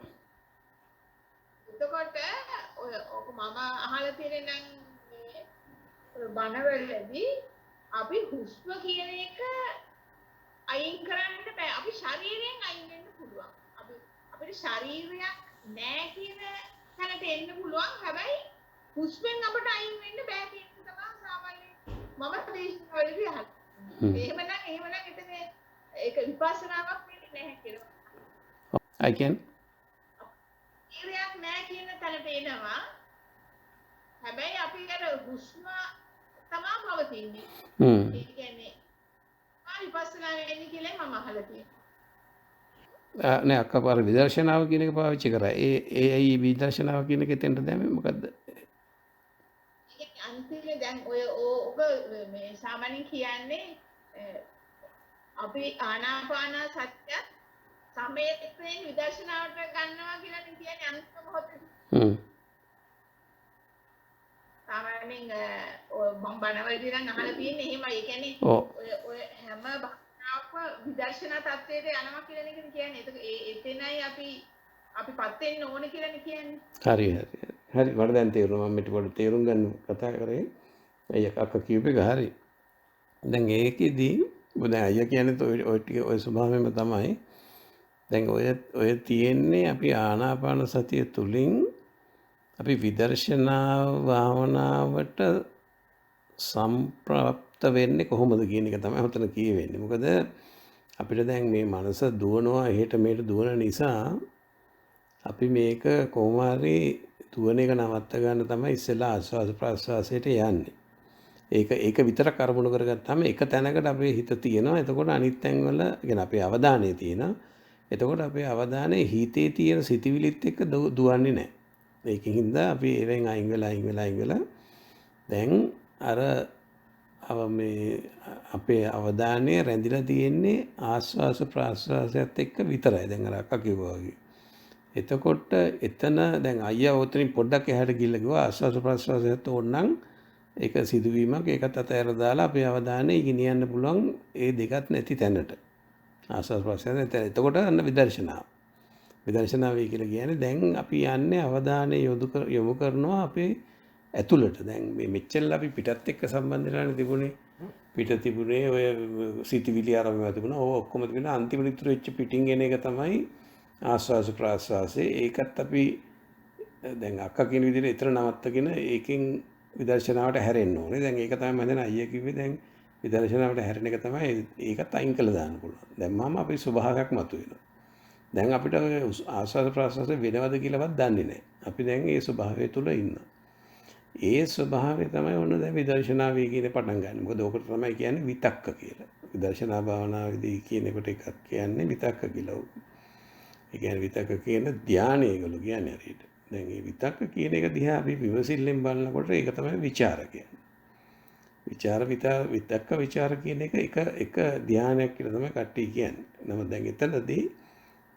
එතකොට ඔක මම අහලා තියෙන නම් බණවලදී අපි හුස්ම කියන එක අයින් කරන්න බෑ. අපි ශරීරයෙන් අයින් වෙන්න පුළුවන්. අපිට ශරීරයක් නෑ කියන තැනට එන්න පුළුවන්. හැබැයි හුස්මෙන් අපිට අයින් වෙන්න බෑ කියන එක තමයි සාමාන්‍ය මම දේශනාවලදී අහලා. එහෙමනම් එතන ඒක විපස්සනාවක් වෙන්නේ නැහැ කියලා. I can ශරීරයක් නෑ දැනට එනවා. හැබැයි අපි අර හුස්ම තමයි පවතින්නේ. ඒ කියන්නේ විපස්සනා වෙන්නේ කියලා මම අහලා තියෙනවා. නෑ අක්කා පාර විදර්ශනාව කියන එක පාවිච්චි කරා. ඒ ඇයි විදර්ශනාව කියන එක එතෙන්ට දැම්මේ මොකද්ද? අන්තිමේ දැන් ඔය ඔබ මේ සාමාන්‍යයෙන් කියන්නේ අපි ආනාපාන සතිය සමේතයෙන් විදර්ශනාවට ගන්නවා කියලා කියන්නේ අන්තිම මොහොතේ. සාමාන්‍යයෙන් මම බණවලදී නම් අහලා තියෙන්නේ එහෙමයි. ඒ කියන්නේ ඔය හැම භාවනාවක්ම විදර්ශනා තත්ත්වයට යනවා කියලා නේද කියන්නේ. ඒක එතනයි අපිපත් වෙන්න ඕනේ කියලා කියන්නේ. හරි මට දැන් තේරුණා. මම මේක පොඩ්ඩක් තේරුම් ගන්න කතා කරේ. අක්කා කියූප එක හරි. දැන් ඒකෙදී දැන් අයියා කියන්නේ ඔය ටික ඔය ස්වභාවයෙන්ම තමයි. දැන් ඔය තියෙන්නේ අපි ආනාපාන සතිය තුලින් අපි විදර්ශනා භාවනාවට සම්ප්‍රාප්ත වෙන්නේ කොහොමද කියන එක තමයි හතන කියවෙන්නේ. මොකද අපිට දැන් මේ මනස දුවනවා එහෙට මෙහෙට දුවන නිසා අපි මේක කොහොම හරි දුවන එක නවත්ත ගන්න තමයි ඉස්සෙල්ලා ආස්වාද ප්‍රාස්වාසයට යන්නේ. ඒක විතර කරමුණු කරගත්තාම එක තැනකට අපේ හිත තියෙනවා. එතකොට අනිත් තැන්වල يعني අපේ අවධානය තියෙනවා. එතකොට අපේ අවධානය හිතේ තියෙන සිතිවිලිත් එක්ක දුවන්නේ නැහැ. ඒකින් හින්දා අපි ඒවෙන් අයින් වෙලා දැන් අර අපේ අවධානය රැඳිලා තියෙන්නේ ආස්වාස ප්‍රාස්වාසයත් එක්ක විතරයි. දැන් අර අක්කා කිව්වා වගේ. එතකොට එතන දැන් අයියා උතරින් පොඩ්ඩක් එහාට ගිහිල්ලා කිව්වා ආස්වාස ප්‍රාස්වාසයත් ඕනනම් ඒක සිදුවීමක්. ඒකත් අතහැර දාලා අපේ අවධානය ගෙනියන්න පුළුවන් ඒ දෙකත් නැති තැනට. ආස්වාස ප්‍රාස්වාසය එතකොට අන්න විදර්ශනාව. විදර්ශනාව කියලා කියන්නේ දැන් අපි යන්නේ අවධානය යොමු කරනවා අපේ ඇතුළට. දැන් මේ මෙච්චර අපි පිටත් එක්ක සම්බන්ධ වෙලානේ තිබුණේ. පිට තිබුණේ ඔය සිතිවිලි ආරම්භය තිබුණා. ඕක ඔක්කොම තිබුණා. අන්තිමට ඉතුරු වෙච්ච පිටින් එන එක තමයි ආස්වාස ප්‍රාස්වාසයේ. ඒකත් අපි දැන් අක්කා කියන විදිහට ඊතර නවත්තගෙන ඒකෙන් විදර්ශනාවට හැරෙන්න ඕනේ. දැන් ඒක තමයි මම දැන් අයියා කිව්වේ. දැන් විදර්ශනාවට හැරෙන එක තමයි ඒකත් අයින් කළා දාන්න පුළුවන්. දැන් මම අපේ ස්වභාවයක් මතුවෙනවා. දැන් අපිට ආස්වාද ප්‍රාස්වාද වෙනවද කියලාවත් දන්නේ නැහැ. අපි දැන් ඒ ස්වභාවය තුල ඉන්නවා. ඒ ස්වභාවය තමයි ඔන්න දැන් විදර්ශනාවේ කියන පටන් ගන්න. මොකද ඕකට තමයි කියන්නේ විතක්ක කියලා. විදර්ශනා භාවනාවේදී කියන එකට එකක් කියන්නේ විතක්ක කියලා. ඒ කියන්නේ විතක්ක කියන ධානය ඒගොල්ලෝ කියන්නේ හරියට. දැන් මේ විතක්ක කියන එක දිහා අපි විමසිල්ලෙන් බලනකොට ඒක තමයි විචාර කියන්නේ. විතක්ක විචාර කියන එක ධානයක් කියලා තමයි කට්ටිය කියන්නේ. නමුත් දැන් එතනදී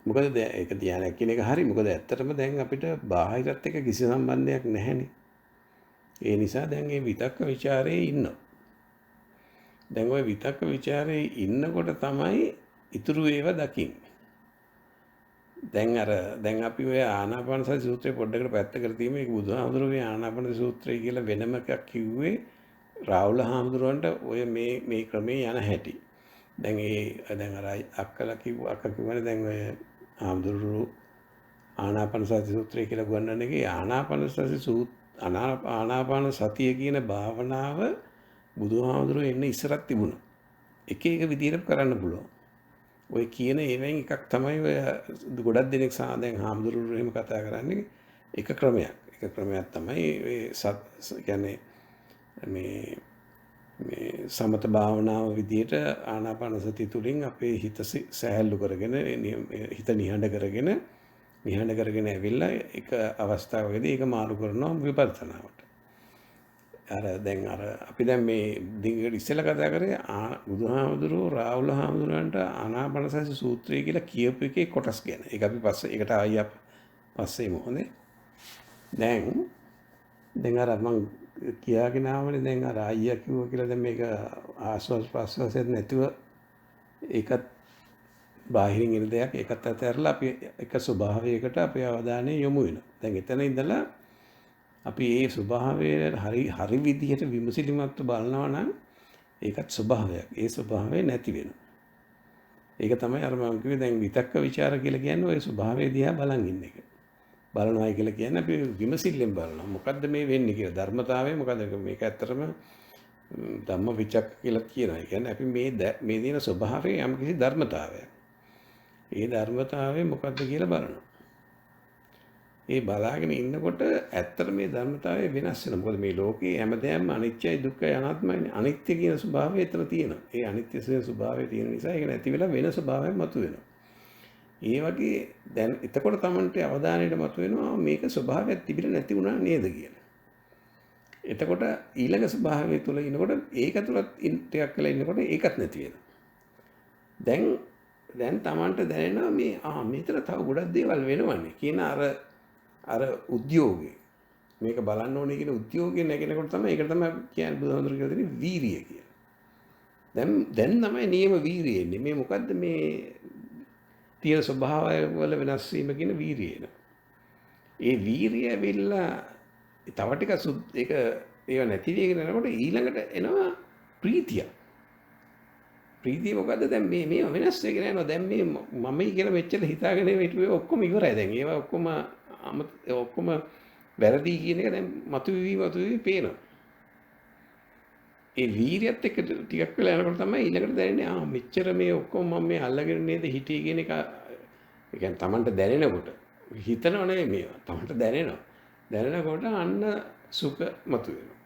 මොකද ඒක ධානයක් කියන එක හරි. මොකද ඇත්තටම දැන් අපිට බාහිරත් එක්ක කිසි සම්බන්ධයක් නැහැනේ. ඒ නිසා දැන් මේ විතක්ක ਵਿਚාරයේ ඉන්නවා. දැන් ওই විතක්ක ਵਿਚාරයේ ඉන්නකොට තමයි ඉතුරු ඒවා දකින්නේ. දැන් අපි ඔය ආනාපාන සති සූත්‍රය පොඩ්ඩකට පැත්තකට තියමු. මේක බුදුහාමුදුරුවෝ ආනාපාන සූත්‍රය කියලා වෙනම එකක් කිව්වේ රාහුල හාමුදුරුවන්ට ඔය මේ ක්‍රමේ යන හැටි. දැන් අර අක්කා කිව්වනේ දැන් ඔය හාමුදුරුවෝ ආනාපාන සති සූත්‍රය කියලා ගන්නන එකේ ආනාපාන සතිය කියන භාවනාව බුදුහාමුදුරුවෝ එන්නේ ඉස්සරක් තිබුණා. එක විදිහට කරන්න පුළුවන්. ඔය කියන ඒවෙන් එකක් තමයි ඔය ගොඩක් දෙනෙක් දැන් හාමුදුරුවෝ එහෙම කතා කරන්නේ එක ක්‍රමයක්. එක ක්‍රමයක් තමයි කියන්නේ මේ සමත භාවනාව විදිහට ආනාපාන සතිය තුලින් අපේ හිත සැහැල්ලු කරගෙන හිත නිහඬ කරගෙන ඇවිල්ලා එක අවස්ථාවකදී ඒක මාරු කරනවා විපස්සනාවට. අපි දැන් මේ දිගට ඉස්සෙල්ලා කතා කරේ බුදුහාමුදුරුවෝ රාහුල හාමුදුරුවන්ට ආනාපාන සති සූත්‍රය කියලා කියපු එකේ කොටස් ගැන. ඒක අපි ඒකට ආයි පස්සේ මොහොනේ. දැන් අර මම කියාගෙන ආවනේ දැන් අර අයියා කිව්වා කියලා දැන් මේක ආස්වාස් ප්‍රාස්වාසයෙන් නැතුව ඒකත් බාහිරින් එන දෙයක් ඒකත් අතහැරලා අපි එක ස්වභාවයකට අපේ අවධානය යොමු වෙනවා. දැන් එතන ඉඳලා අපි ඒ ස්වභාවය හරි විදිහට විමසිලිමත්ව බලනවා නම් ඒකත් ස්වභාවයක්. ඒ ස්වභාවය නැති වෙනවා. ඒක තමයි අර මම කිව්වේ දැන් විතක්ක ਵਿਚාර කියලා කියන්නේ ওই ස්වභාවය දිහා බලන් ඉන්න එක. බලනවා කියලා කියන්නේ අපි විමසිල්ලෙන් බලනවා. මොකද්ද මේ වෙන්නේ කියලා. ධර්මතාවය මොකද්ද? මේක ඇත්තටම ධම්ම විචක්ක කියලා කියනවා. ඒ කියන්නේ අපි මේ දින ස්වභාවයේ යම් කිසි ධර්මතාවයක්. ඒ ධර්මතාවය මොකද්ද කියලා බලනවා. ඒ බලාගෙන ඉන්නකොට ඇත්තට මේ ධර්මතාවය වෙනස් වෙනවා. මොකද මේ ලෝකේ හැමදේම අනිත්‍යයි දුක්ඛයි අනාත්මයි. අනිත්‍ය කියන ස්වභාවය එතන තියෙනවා. ඒ අනිත්‍ය කියන ස්වභාවය තියෙන නිසා ඒක නැති වෙලා වෙන ස්වභාවයක් මතුවෙනවා. ඒ වගේ දැන් එතකොට Tamanට අවධානයට මතුවෙනවා මේක ස්වභාවයක් තිබිලා නැති වුණා නේද කියලා. එතකොට ඊළඟ ස්වභාවය තුළ ඉනකොට ඒක තුළත් ටිකක් වෙලා ඉන්නකොට ඒකත් නැති වෙනවා. දැන් Tamanට දැනෙනවා මේ මෙතන තව ගොඩක් දේවල් වෙනවනේ කියන අර උද්‍යෝගය. මේක බලන්න ඕනේ කියන උද්‍යෝගය නැගෙනකොට තමයි ඒක තමයි කියන්නේ බුදුහාමුදුරු කියලා දෙන්නේ වීරිය කියලා. දැන් තමයි නියම වීරිය එන්නේ. මේ මොකද්ද මේ තියෙන ස්වභාවය වල වෙනස් වීම කියන වීරිය එනවා. ඒ වීරිය ඇවිල්ලා තව ටික ඒව නැති වෙගෙන යනකොට ඊළඟට එනවා ප්‍රීතිය. ප්‍රීතිය මොකද්ද දැන් මේව වෙනස් වෙගෙන යනවා. දැන් මේ මමයි කියලා මෙච්චර හිතාගෙන හිටුවේ ඔක්කොම ඉවරයි දැන්. ඒවා ඔක්කොම වැරදි කියන එක දැන් මතුවී පේනවා. ඒ වීරියත් එක්ක ටිකක් වෙලා යනකොට තමයි ඊළඟට දැනෙන්නේ මෙච්චර මේ ඔක්කොම මම මේ අල්ලගෙන නේද හිටියේ කියන එක. ඒ කියන්නේ Tamanට දැනෙනකොට හිතනව නෙවෙයි මේවා. Tamanට දැනෙනවා. දැනෙනකොට අන්න සුඛ මතුවෙනවා.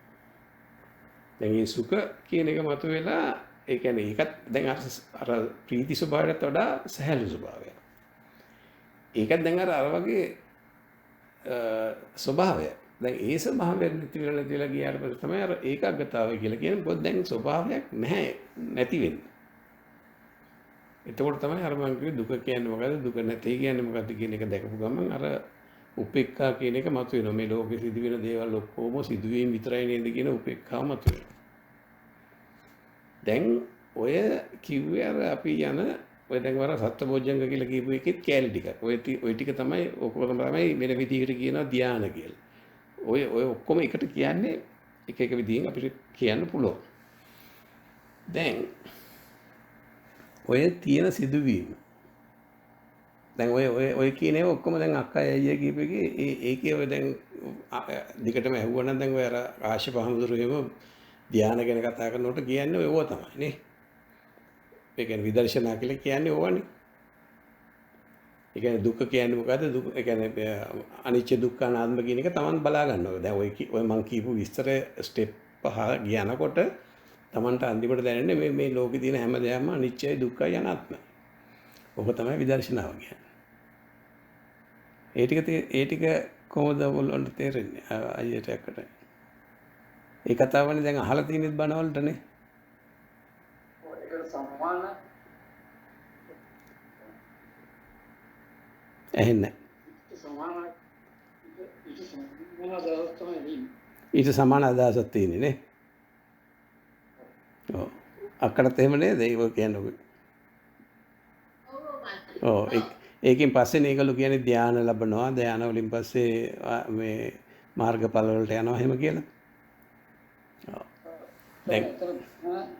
දැන් මේ සුඛ කියන එක මතුවෙලා ඒ කියන්නේ ඒකත් දැන් අර ප්‍රීති ස්වභාවයට වඩා සහැල්ලු ස්වභාවයක්. ඒකත් දැන් අර වගේ ස්වභාවයක්. දැන් ඒ ස්වභාවය නැති වෙලා ගියාට පස්සේ තමයි අර ඒකාග්‍රතාවය කියලා කියන්නේ. මොකද දැන් ස්වභාවයක් නැති වෙන්නේ. එතකොට තමයි අර මම කිව්වේ දුක කියන්නේ මොකද්ද? දුක නැtei කියන්නේ මොකද්ද කියන එක දැකපු ගමන් අර උපේක්ඛා කියන එක මතුවෙනවා. මේ ලෝකෙ සිදුවෙන දේවල් ඔක්කොම සිදුවීම් විතරයි නේද කියන උපේක්ඛාව මතුවෙනවා. දැන් ඔය කිව්වේ අර අපි යන ඔය දැන් වර සත්බෝධ්‍යංග කියලා කියපු එකෙත් කැලේ ටිකක්. ඔය ටික තමයි ඔක්කොම තමයි වෙන විදිහකට කියනවා ධානය කියලා. ඔය ඔක්කොම එකට කියන්නේ එක විදිහෙන් අපිට කියන්න පුළුවන්. දැන් ඔය තියෙන සිදුවීම දැන් ඔය කියන ඒවා ඔක්කොම දැන් අක්කා අයියා කියපු එකේ ඒකේ ඔය දැන් දිගටම ඇහුවනම් දැන් ඔය අර ආශ්‍රප හමුදුරුවේම ධානය ගැන කතා කරනකොට කියන්නේ ඔය තමයි නේ. ඒ කියන්නේ විදර්ශනා කියලා කියන්නේ ඕවනේ. ඒ කියන්නේ දුක කියන්නේ මොකද්ද? දුක ඒ කියන්නේ අනිත්‍ය දුක්ඛ අනාත්ම කියන එක Taman බලා ගන්නවා. දැන් ඔය මං කියපු විස්තර ස්ටෙප් 5 ගියනකොට Tamanට අන්තිමට දැනෙන්නේ මේ ලෝකේ තියෙන හැම දෙයක්ම අනිත්‍යයි දුක්ඛයි අනාත්මයි. ඔක තමයි විදර්ශනාව කියන්නේ. ඒ ටික කොහොමද ඔයගොල්ලන්ට තේරෙන්නේ? අයියට එක්කට. ඒ කතාවනේ දැන් අහලා තියෙනෙත් බණවලටනේ. ඒකට සම්මාන ඇහෙන්නේ සමාන දවස් තමයි ඊට සමාන අදහසක් තියෙන්නේ නේ. ඔව්. අක්කටත් එහෙම නේද? ඒක කියන්නේ. ඔව්. ඒකෙන් පස්සේ මේගොල්ලෝ කියන්නේ ධානය ලැබනවා. ධානය වලින් පස්සේ මේ මාර්ගඵල වලට යනවා එහෙම කියලා. ඔව්. දැන්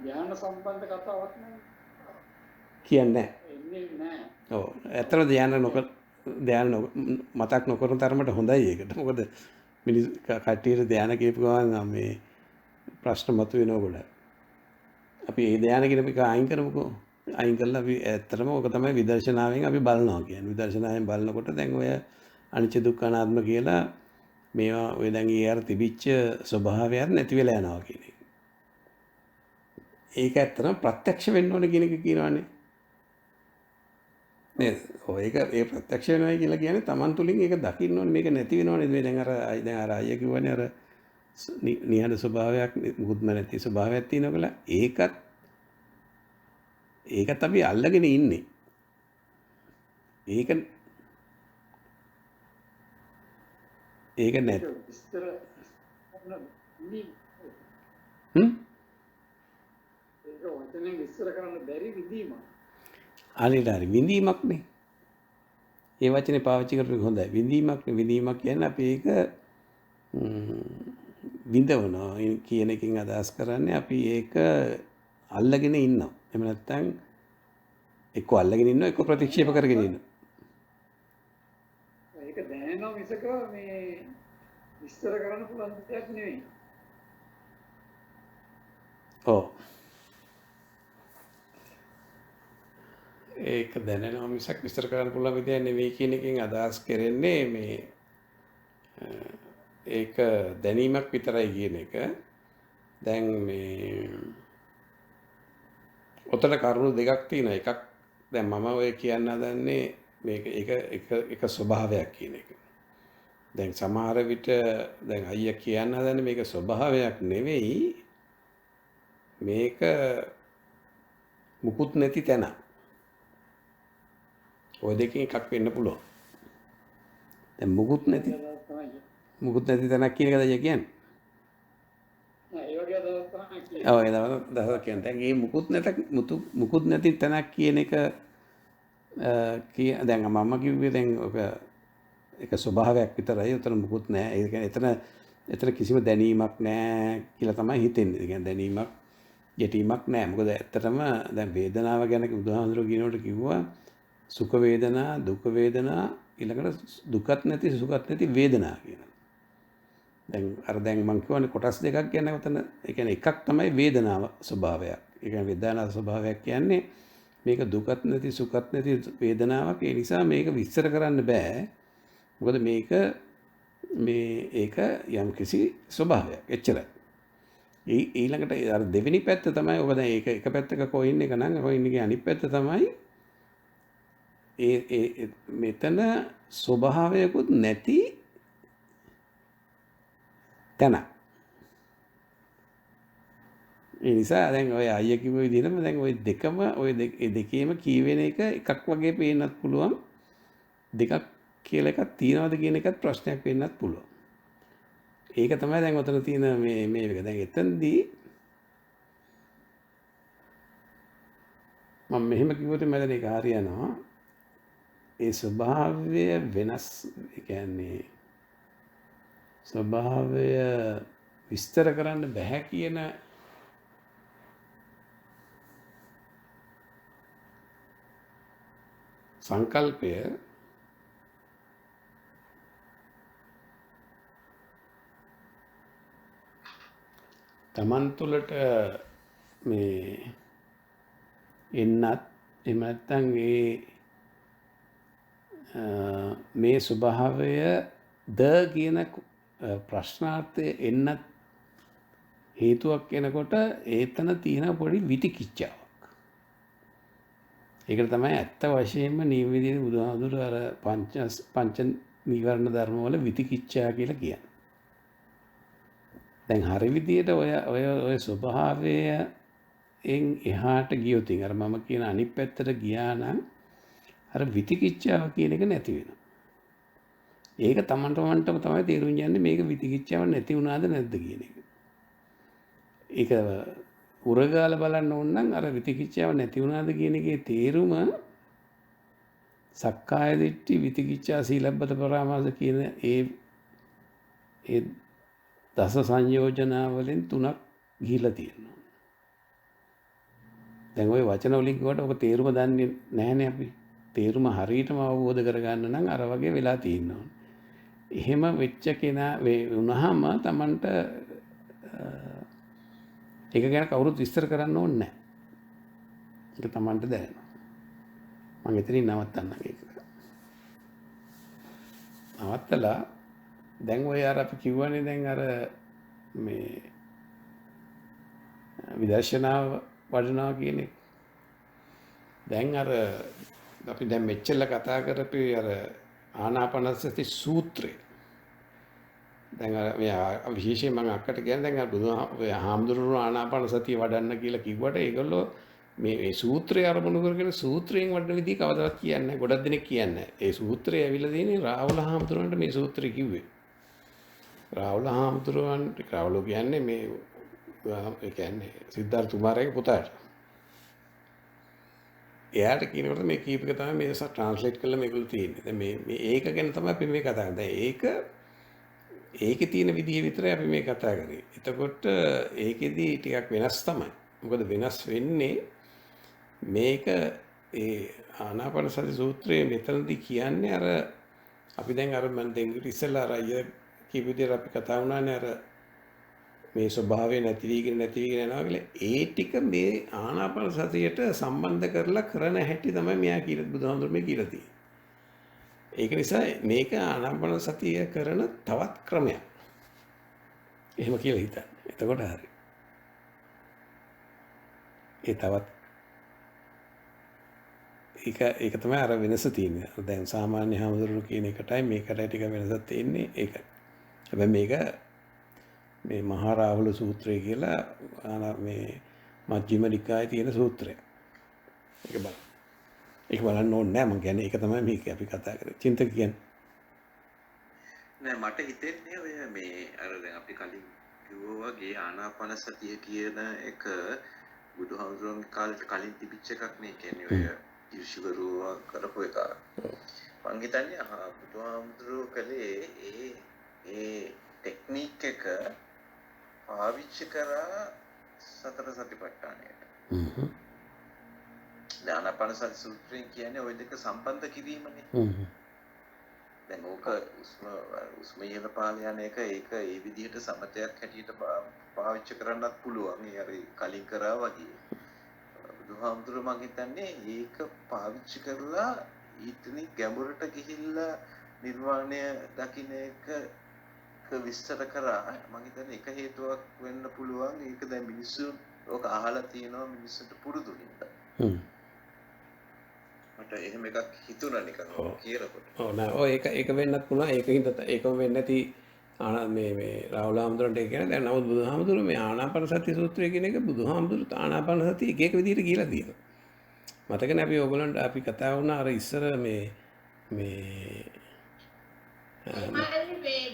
ධ්‍යාන සම්බන්ධ කතාවක් නෑ. කියන්නේ එන්නේ නෑ. ඔව්. ඇත්තට ධානය මතක් නොකරන තරමට හොඳයි ඒකට. මොකද මිනිස් කට්ටියට ධානය කියපු ගමන් මේ ප්‍රශ්න මතුවෙනවා ගොඩක්. අපි ඒ ධානය කියන එක අයින් කරමුකෝ. අයින් කරලා අපි ඇත්තටම ඕක තමයි විදර්ශනාවෙන් අපි බලනවා කියන්නේ. විදර්ශනාවෙන් බලනකොට දැන් ඔය අනිත්‍ය දුක්ඛ අනාත්ම කියලා මේවා ඔය දැන් ඊයර තිබිච්ච ස්වභාවයත් නැති වෙලා යනවා කියන එක. ඒක ඇත්තටම ප්‍රත්‍යක්ෂ වෙන්න ඕන කියන එක කියනවානේ. නේද? ඒක ඒ ප්‍රත්‍යක්ෂ වෙනවා කියලා කියන්නේ Taman තුලින් ඒක දකින්න ඕනේ මේක නැති වෙනවනේ. මේ දැන් අර අයියා කිව්වනේ අර නිහඬ ස්වභාවයක් මුකුත්ම නැති ස්වභාවයක් තියෙනවා කියලා. ඒකත් අපි අල්ලගෙන ඉන්නේ. ඒක නැත්. විස්තර ඒක වචනෙන් විස්තර කරන්න බැරි විදීමක්. හරි විඳීමක්නේ. ඒ වචනේ පාවිච්චි කරපු එක හොඳයි. විඳීමක් කියන්නේ අපි ඒක විඳවනවා කියන එකකින් අදහස් කරන්නේ අපි ඒක අල්ලගෙන ඉන්නවා. එහෙම නැත්නම් එක්ක අල්ලගෙන ඉන්නවා එක්ක ප්‍රතික්ෂේප කරගෙන ඉන්නවා. ඒක දැනෙනවා මිසක මේ විස්තර කරන්න පුළුවන් දෙයක් නෙවෙයි. ඔව්. ඒක දැනෙනවා මිසක් විස්තර කරන්න පුළුවන් විදියක් නෙවෙයි කියන එකෙන් අදහස් කරන්නේ මේ ඒක දැනීමක් විතරයි කියන එක. දැන් මේ ඔතන කරුණු දෙකක් තියෙනවා. එකක් දැන් මම ඔය කියන්න හදන්නේ මේක එක ස්වභාවයක් කියන එක. දැන් සමහර විට දැන් අයියා කියන්න හදන්නේ මේක ස්වභාවයක් නෙවෙයි, මේක මුකුත් නැති තැන. ඔය දෙකෙන් එකක් වෙන්න පුළුවන්. දැන් මුකුත් නැති තැනක් කියන එකද අයියා කියන්නේ? ඒ වගේ අදහස් තමයි කියන්නේ. ඔව් ඒ දවස් කියන්නේ. දැන් මේ මුකුත් නැති තැනක් කියන එක දැන් මම කිව්වේ දැන් ඔක එක ස්වභාවයක් විතරයි. උතන මුකුත් නැහැ. ඒ කියන්නේ එතන කිසිම දැනීමක් නැහැ කියලා තමයි හිතෙන්නේ. ඒ කියන්නේ දැනීමක් ගැටීමක් නැහැ. මොකද ඇත්තටම දැන් වේදනාව ගැන බුදුහාමුදුරුවෝ කියනකොට කිව්වා සුඛ වේදනා, දුක් වේදනා, ඊළඟට දුකත් නැති සුඛත් නැති වේදනා කියලා. දැන් මම කියවනේ කොටස් දෙකක් ගැන උතන. ඒ කියන්නේ එකක් තමයි වේදනාව ස්වභාවයක්. ඒ කියන්නේ වේදනාව ස්වභාවයක් කියන්නේ මේක දුකත් නැති සුඛත් නැති වේදනාවක්. ඒ නිසා මේක විස්තර කරන්න බෑ. මොකද ඒක යම්කිසි ස්වභාවයක්. එච්චරයි. ඊළඟට අර දෙවෙනි පැත්ත තමයි ඔබ දැන් ඒක එක පැත්තක කොයින් එක නම් කොයින් එකේ අනිත් පැත්ත තමයි මෙතන ස්වභාවයකුත් නැති තැන. ඒ නිසා දැන් ඔය අයියා කිව්ව විදිහටම දැන් ওই දෙකම දෙකේම කීවෙන එක එකක් වගේ පේන්නත් පුළුවන්. දෙකක් කියලා එකක් තියනවද කියන එකත් ප්‍රශ්නයක් වෙන්නත් පුළුවන්. ඒක තමයි දැන් ඔතන තියෙන මේක. දැන් එතනදී මම මෙහෙම කිව්වොත් මම ඒක හරියනවා. ඒ ස්වභාවය වෙනස්, ඒ කියන්නේ ස්වභාවය විස්තර කරන්න බෑ කියන සංකල්පය තමන් තුළට මේ එන්නත් එහෙම නැත්නම් මේ ස්වභාවය ද කියන ප්‍රශ්නාර්ථය එන්නත් හේතුවක් වෙනකොට ඒතන තියෙන පොඩි විතිකිච්ඡාවක්. ඒකට තමයි ඇත්ත වශයෙන්ම නිවිදින බුදුහාමුදුරුවෝ අර පංච නීවරණ ධර්ම වල විතිකිච්ඡා කියලා කියන්නේ. දැන් හරි විදියට ඔය ස්වභාවයෙන් එහාට ගියොත් අර මම කියන අනිත් පැත්තට ගියා නම් අර විතිකිච්ඡාව කියන එක නැති වෙනවා. ඒක තමන්ටම තමයි තේරුම් යන්නේ මේක විතිකිච්ඡාව නැති වුණාද නැද්ද කියන එක. ඒක උරගාල බලන්න ඕන නම් අර විතිකිච්ඡාව නැති වුණාද කියන එකේ තේරුම සක්කාය දිට්ඨි විතිකිච්ඡා සීලබ්බත පරාමාස කියන ඒ දස සංයෝජනා වලින් තුනක් ගිහිලා තියෙනවා. දැන් ওই වචන වලින් කිව්වට ඔක තේරුම දන්නේ නැහැනේ අපි. තේරුම හරියටම අවබෝධ කරගන්න නම් අර වගේ වෙලා තියෙනවා. එහෙම වෙච්ච කෙනා වුණාම Tamanට ඒක ගැන කවුරුත් විස්තර කරන්න ඕනේ නැහැ. ඒක Tamanට දැනෙනවා. මම එතනින් නවත්තන්නම් ඒක. නවත්තලා දැන් ඔය අර අපි කිව්වනේ දැන් අර මේ විදර්ශනාව වඩනවා කියන එක. දැන් අර අපි දැන් මෙච්චර කතා කරපු අර ආනාපානසති සූත්‍රය. දැන් අර මේ විශේෂයෙන් මම අක්කට කියන්නේ දැන් අර බුදුහාමුදුරුවෝ හාමුදුරුවෝ ආනාපාන සතිය වඩන්න කියලා කිව්වට ඒගොල්ලෝ මේ සූත්‍රය අරමුණු කරගෙන සූත්‍රයෙන් වඩන විදිහ කවදාවත් කියන්නේ නැහැ. ගොඩක් දෙනෙක් කියන්නේ නැහැ. ඒ සූත්‍රය ඇවිල්ලා තියෙන්නේ රාහුල හාමුදුරුවන්ට මේ සූත්‍රය කිව්වේ. රාහුල හාමුදුරුවන්ට රාහුල කියන්නේ මේ ඒ කියන්නේ සිද්ධාර්ථ කුමාරයාගේ පුතාට. එයාට කියනකොට මේ කීප එක තමයි මේ ට්‍රාන්ස්ලේට් කරලා මේකළු තියෙන්නේ. දැන් මේ ඒක ගැන තමයි අපි මේ කතා කරන්නේ. දැන් ඒකේ තියෙන විදිහ විතරයි අපි මේ කතා කරේ. එතකොට ඒකෙදි ටිකක් වෙනස් තමයි. මොකද වෙනස් වෙන්නේ මේක ඒ ආනාපාන සති සූත්‍රයේ මෙතනදී කියන්නේ අර අපි දැන් අර මම දැන් ඉස්සෙල්ලා අර අය කීප විදිහට අපි කතා වුණානේ අර මේ ස්වභාවය නැති වීගෙන යනවා කියලා. ඒ ටික මේ ආනාපාන සතියට සම්බන්ධ කරලා කරන හැටි තමයි මෙයා කියලා බුදුහාමුදුරුවෝ මේ කියලා තියෙන්නේ. ඒක නිසා මේක ආනාපාන සතිය කරන තවත් ක්‍රමයක්. එහෙම කියලා හිතන්න. එතකොට හරි. ඒ තවත් ඒක තමයි අර වෙනස තියෙන්නේ. දැන් සාමාන්‍ය හාමුදුරුවෝ කියන එකටයි මේකටයි ටික වෙනසක් තියෙන්නේ ඒකයි. හැබැයි මේක මේ මහා රාහුල සූත්‍රය කියලා මේ මජ්ක්‍ධිම නිකායේ තියෙන සූත්‍රය. ඒක බලන්න. ඒක බලන්න ඕනේ නෑ මම කියන්නේ ඒක තමයි මේක අපි කතා කරේ. චින්තක කියන්නේ. නෑ මට හිතෙන්නේ ඔය මේ අර දැන් අපි කලින් කිව්වා වගේ ආනාපාන සතිය කියන එක බුදුහාමුදුරන්ගේ කාලේ කලින් තිබිච්ච එකක් නේ. කියන්නේ ඔය ඍෂිවරුවා කරපු එක. මං හිතන්නේ බුදුහාමුදුරුවෝ කලේ ඒ ටෙක්නික් එක පාවිච්චි කරා සතර සතිපට්ඨානයට. ආනාපාන සති සූත්‍රයෙන් කියන්නේ ওই දෙක සම්බන්ධ කිරීමනේ. දැන් ඕක උස්ම ඉහළ පාල යන එක ඒක ඒ විදිහට සමතයක් හැටියට පාවිච්චි කරන්නත් පුළුවන්. ඒ අර කලින් කරා වගේ. බුදුහාමුදුරුවෝ මං හිතන්නේ ඒක පාවිච්චි කරලා ඊටනි ගැඹුරට ගිහිල්ලා නිර්වාණය දකින්න එක විස්තර කරා. මං හිතන්නේ එක හේතුවක් වෙන්න පුළුවන්. ඒක දැන් මිනිස්සු ඕක අහලා තියෙනවා මිනිස්සුන්ට පුරුදු නිසා. මට එහෙම එකක් හිතුණා නිකන් කියනකොට. ඔව් නෑ ඔය ඒක වෙන්නත් පුළුවන්. ඒකින්ද ඒකම වෙන්නේ නැති මේ රාහුල හාමුදුරන්ට කියන්නේ දැන් නමුත් බුදුහාමුදුරුවෝ මේ ආනාපාන සති සූත්‍රය කියන එක බුදුහාමුදුරුවෝ ආනාපාන සතිය එක විදිහට කියලා තියෙනවා. මතකනේ අපි ඕගොල්ලන්ට අපි කතා වුණා අර ඉස්සර මේ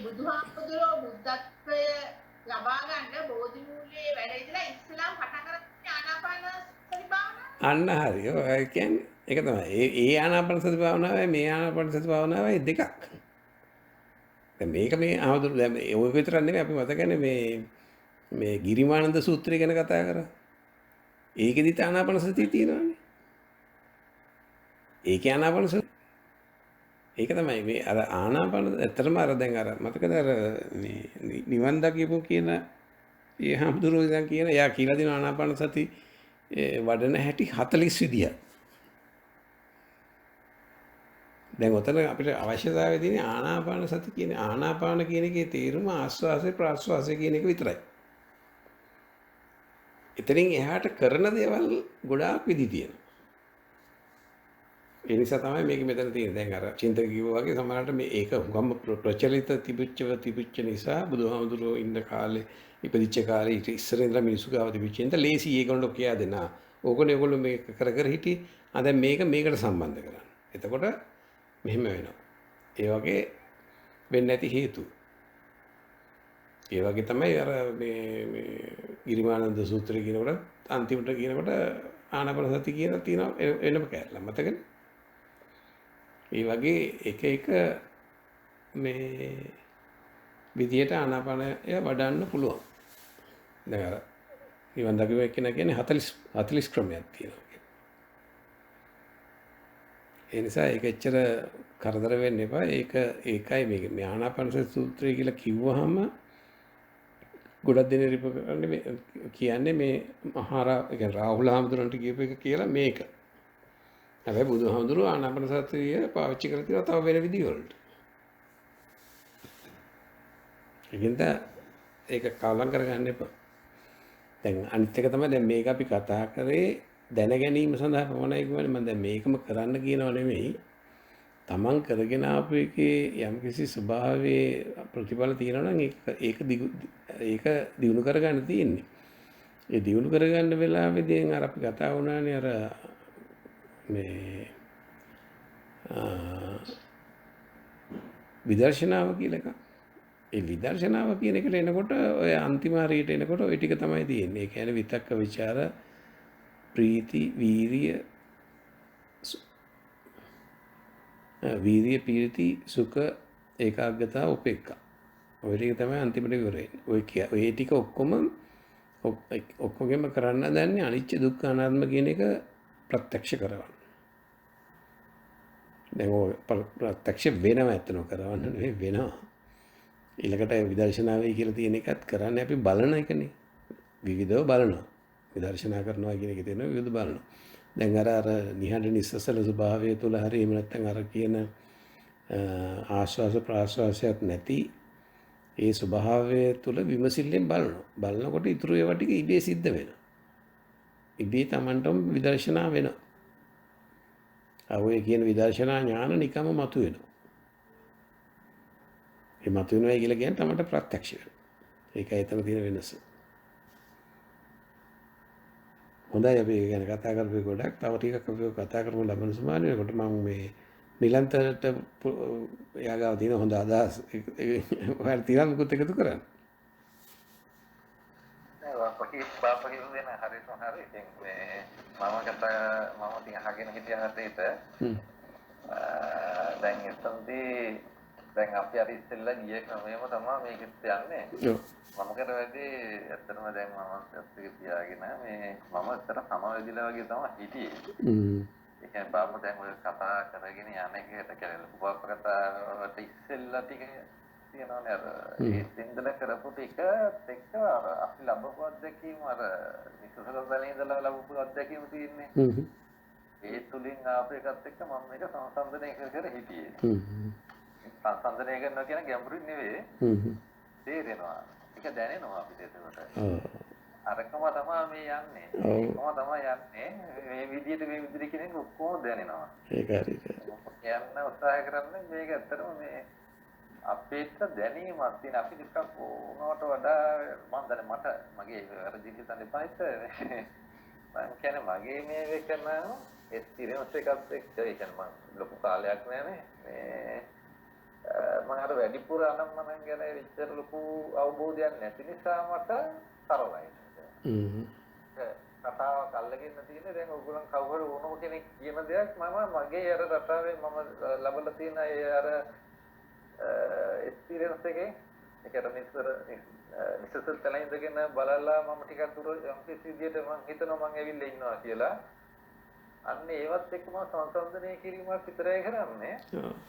බුදුහාමුදුරුවෝ බුද්ධත්වය ලබා ගන්න බෝධි මූලයේ වැඩ ඉඳලා ඉස්ලාම් පටන් ගන්න ආනාපාන සති භාවනාව. අන්න හරි. ඔය කියන්නේ ඒක තමයි. ඒ ආනාපාන සති භාවනාවයි මේ ආනාපාන සති භාවනාවයි දෙකක්. දැන් මේක මේ ආවදුරු දැන් ඔය විතරක් නෙමෙයි අපි මතකනේ මේ ගිරිමානන්ද සූත්‍රය ගැන කතා කරා. ඒකෙදිත් ආනාපාන සතිය තියෙනවානේ. ඒකේ ආනාපාන සතිය. ඒක තමයි මේ අර ආනාපාන ඇත්තටම අර දැන් අර මතකද අර මේ නිවන් දකියපු කියන ඒ හැමදෙරෝ දැන් කියන එයා කියලා දෙන ආනාපාන සති වඩන හැටි 40 විදියක්. දැන් ඔතන අපිට අවශ්‍යතාවය තියෙන්නේ ආනාපාන සති කියන්නේ ආනාපාන කියන එකේ තේරුම ආස්වාසය ප්‍රාස්වාසය කියන එක විතරයි. එතනින් එහාට කරන දේවල් ගොඩාක් විදි තියෙනවා. ඒ නිසා තමයි මේක මෙතන තියෙන්නේ. දැන් අර චින්තක කිව්වා වගේ සමහරවිට මේ ඒක ගම්ම ප්‍රචලිත තිබිච්ච නිසා බුදුහාමුදුරුවෝ ඉන්න කාලේ ඉපදිච්ච කාලේ ඊට ඉස්සර ඉඳලා මිනිස්සු ගාව තිබිච්ච ඉඳලා ලේසි ඒගොල්ලෝ කියා දෙනවා. ඕගොල්ලෝ ඒගොල්ලෝ මේක කර හිටියේ. දැන් මේක මේකට සම්බන්ධ කරන්න. එතකොට මෙහෙම වෙනවා. ඒ වගේ වෙන්නේ නැති හේතු. ඒ වගේ තමයි අර මේ ගිරිමානන්ද සූත්‍රය කියනකොට අන්තිමට කියනකොට ආනාපාන සති කියන තියෙනවා එනම කැරලා මතකනේ. ඒ වගේ එක මේ විදියට ආනාපානය වඩන්න පුළුවන්. දැන් අර නිවන් දකිව එක්කෙනා කියන්නේ 40 ක්‍රමයක් තියෙනවා. ඒ නිසා ඒක එච්චර කරදර වෙන්න එපා. ඒකයි මේ ආනාපාන සති සූත්‍රය කියලා කිව්වහම ගොඩක් දෙනෙක් කියන්නේ මේ රාහුල හාමුදුරන්ට කියපු එක කියලා මේක. හැබැයි බුදුහාමුදුරුවෝ ආනාපාන සතිය පාවිච්චි කරලා තියෙනවා තව වෙන විදි වලට. ඒකින්ද ඒක කලං කරගන්න එපා. දැන් අනිත් එක තමයි දැන් මේක අපි කතා කරේ දැන ගැනීම සඳහා පමණයි කියන්නේ. මම දැන් මේකම කරන්න කියනව නෙමෙයි. තමන් කරගෙන ආපු එකේ යම්කිසි ස්වභාවයේ ප්‍රතිඵල තියෙනවා නම් ඒක දිනු කරගන්න තියෙන්නේ. ඒ දිනු කරගන්න වෙලාවේදී අර අපි කතා වුණානේ අර මේ විදර්ශනාව කියලා එකක්. ඒ විදර්ශනාව කියන එකට එනකොට ඔය අන්තිම හරියට එනකොට ওই ටික තමයි තියෙන්නේ. ඒ කියන්නේ විතක්ක ਵਿਚාර ප්‍රීති වීර්ය පීති සුඛ ඒකාග්‍රතාව උපේක්ඛා. ඔය ටික තමයි අන්තිමට ඉවර වෙන්නේ. ඔය ටික ඔක්කොගෙම කරන්න දන්නේ අනිච්ච දුක්ඛ අනාත්ම කියන එක ප්‍රත්‍යක්ෂ කරවන්න. දැන් ඔය ප්‍රත්‍යක්ෂ වෙනව ඇත්තනෝ කරවන්න නෙවෙයි වෙනවා. ඊළඟට විදර්ශනාවයි කියලා තියෙන එකත් කරන්නේ අපි බලන එකනේ. විවිධව බලනවා. විදර්ශනා කරනවා කියන එකේ තියෙන විවිධ බලනවා. දැන් අර නිහඬ නිස්සසල ස්වභාවය තුළ හරි එහෙම නැත්නම් අර කියන ආශ්වාස ප්‍රාශ්වාසයක් නැති ඒ ස්වභාවය තුළ විමසිල්ලෙන් බලනවා. බලනකොට ඉතුරු ඒවා ටික ඉබේ සිද්ධ වෙනවා. ඉබේ Tamanටම විදර්ශනා වෙනවා. ඔය කියන විදර්ශනා ඥාන නිකම්ම මතුවෙනවා. ඒ මතුවෙනවා කියලා කියන්නේ Tamanට ප්‍රත්‍යක්ෂ වෙනවා. ඒකයි එතන තියෙන වෙනස. හොඳයි අපි ගැන කතා කරපු ගොඩක් තව ටිකක් අපි කතා කරමු ලබන සමානයකට මම මේ නිලන්තරට යාගාව තියෙන හොඳ අදහස් ඔයාලා තියලා මුකුත් එකතු කරන්න. පහි දෙන හරි ඉතින් මේ මම තිය අහගෙන හිටිය හතේට දැන් එතනදී දැන් අපි අර ඉස්සෙල්ලා ගිය ක්‍රමයම තමයි මේකත් යන්නේ. මම කර වැඩි ඇත්තටම දැන් මම ඇත්තට තියාගෙන මේ මම ඇත්තට සමවැදිලා වගේ තමයි හිටියේ. ඒ කියන්නේ බාප්පා දැන් ඔය කතා කරගෙන යන එකට කියලා බාප්පා කතාවට ඉස්සෙල්ලා ටික තියෙනවානේ අර ඒ සින්දල කරපු ටික එක්ක අපි ලැබපු අත්දැකීම අර විශ්වසල බලේ ඉඳලා ලැබපු අත්දැකීම තියෙන්නේ. ඒ තුලින් ආපු එකත් එක්ක මම මේක සංසන්දනය කර හිටියේ. සංසන්දනය කරනවා කියන ගැඹුරින් නෙවෙයි. තේරෙනවා. ඒක දැනෙනවා අපිට ඒකට. අරකම තමයි මේ යන්නේ. ඒකම තමයි යන්නේ. මේ විදිහට කෙනෙක් ඔක්කොම දැනෙනවා. ඒක හරියට. කියන්න උත්සාහ කරන්නේ මේක ඇත්තටම මේ අපේට දැනීමක් තියෙන අපි ටිකක් ඕනවට වඩා මම දැන් මට මගේ අර ජීවිතන් දෙපයිත් මම කියන්නේ මගේ මේ වෙකන එක්ස්පීරියන්ස් එකත් එක්ක ඒ කියන්නේ මම ලොකු කාලයක් නෑනේ මේ මම අර වැඩිපුර අනම්මනම් ගැන විතර ලොකු අවබෝධයක් නැති නිසා මට තරලයි. කතාවක් අල්ලගෙන තියෙන්නේ දැන් ඔයගොල්ලන් කවුරු වුණොම කෙනෙක් කියන දෙයක් මම මගේ අර රටාවේ මම ලබලා තියෙන ඒ අර එක්ස්පීරියන්ස් එකේ ඒකට මිස්සස් තලෙන් ඉඳගෙන බලලා මම ටිකක් දුර කිසි විදියට මම හිතනවා මම ඇවිල්ලා ඉන්නවා කියලා. අන්න ඒවත් එක්ක මම සංසන්දනය කිරීමක් විතරයි කරන්නේ.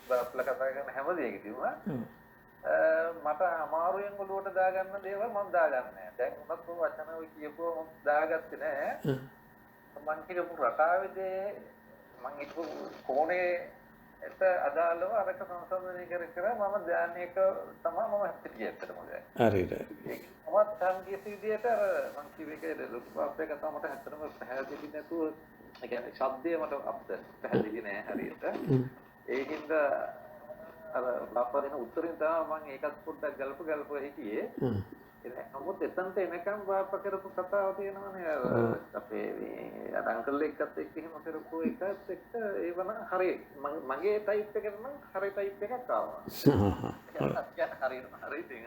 බාප්ලා කතා කරන හැම දෙයකදීම මට අමාරුවෙන් ඔලුවට දාගන්න දේවල් මම දාගන්නේ නැහැ. දැන් උනත් වචන ඔය කියපුවා මම දාගත්තේ නැහැ. මම කියපු රටාවේදී මම හිතුව කොනේ එත අදාළව අරක සංසන්දනය කර මම ධානයක තමයි මම හිටියේ ඇත්තටම දැන්. හරියට. මමත් සංගීත විදියට අර මම කිව්වේ ලොකු පාපයක තමයි මට ඇත්තටම පැහැදිලි නැතුව ඒ කියන්නේ ශබ්දය මට අපිට පැහැදිලි නෑ හරියට. ඒකින්ද අර බාප්පා දෙන උත්තරින් තමයි මම ඒකත් පොඩ්ඩක් ගල්ප හිටියේ. නමුත් එතනට එනකම් බාප්පා කරපු කතාව තියෙනවනේ අපේ මේ අංකල් එක්කත් එක්ක එහෙම කරපු එකත් එක්ක ඒවන හරි මගේ ටයිප් එකට නම් හරි ටයිප් එකක් ආවා. හරි ඉතින්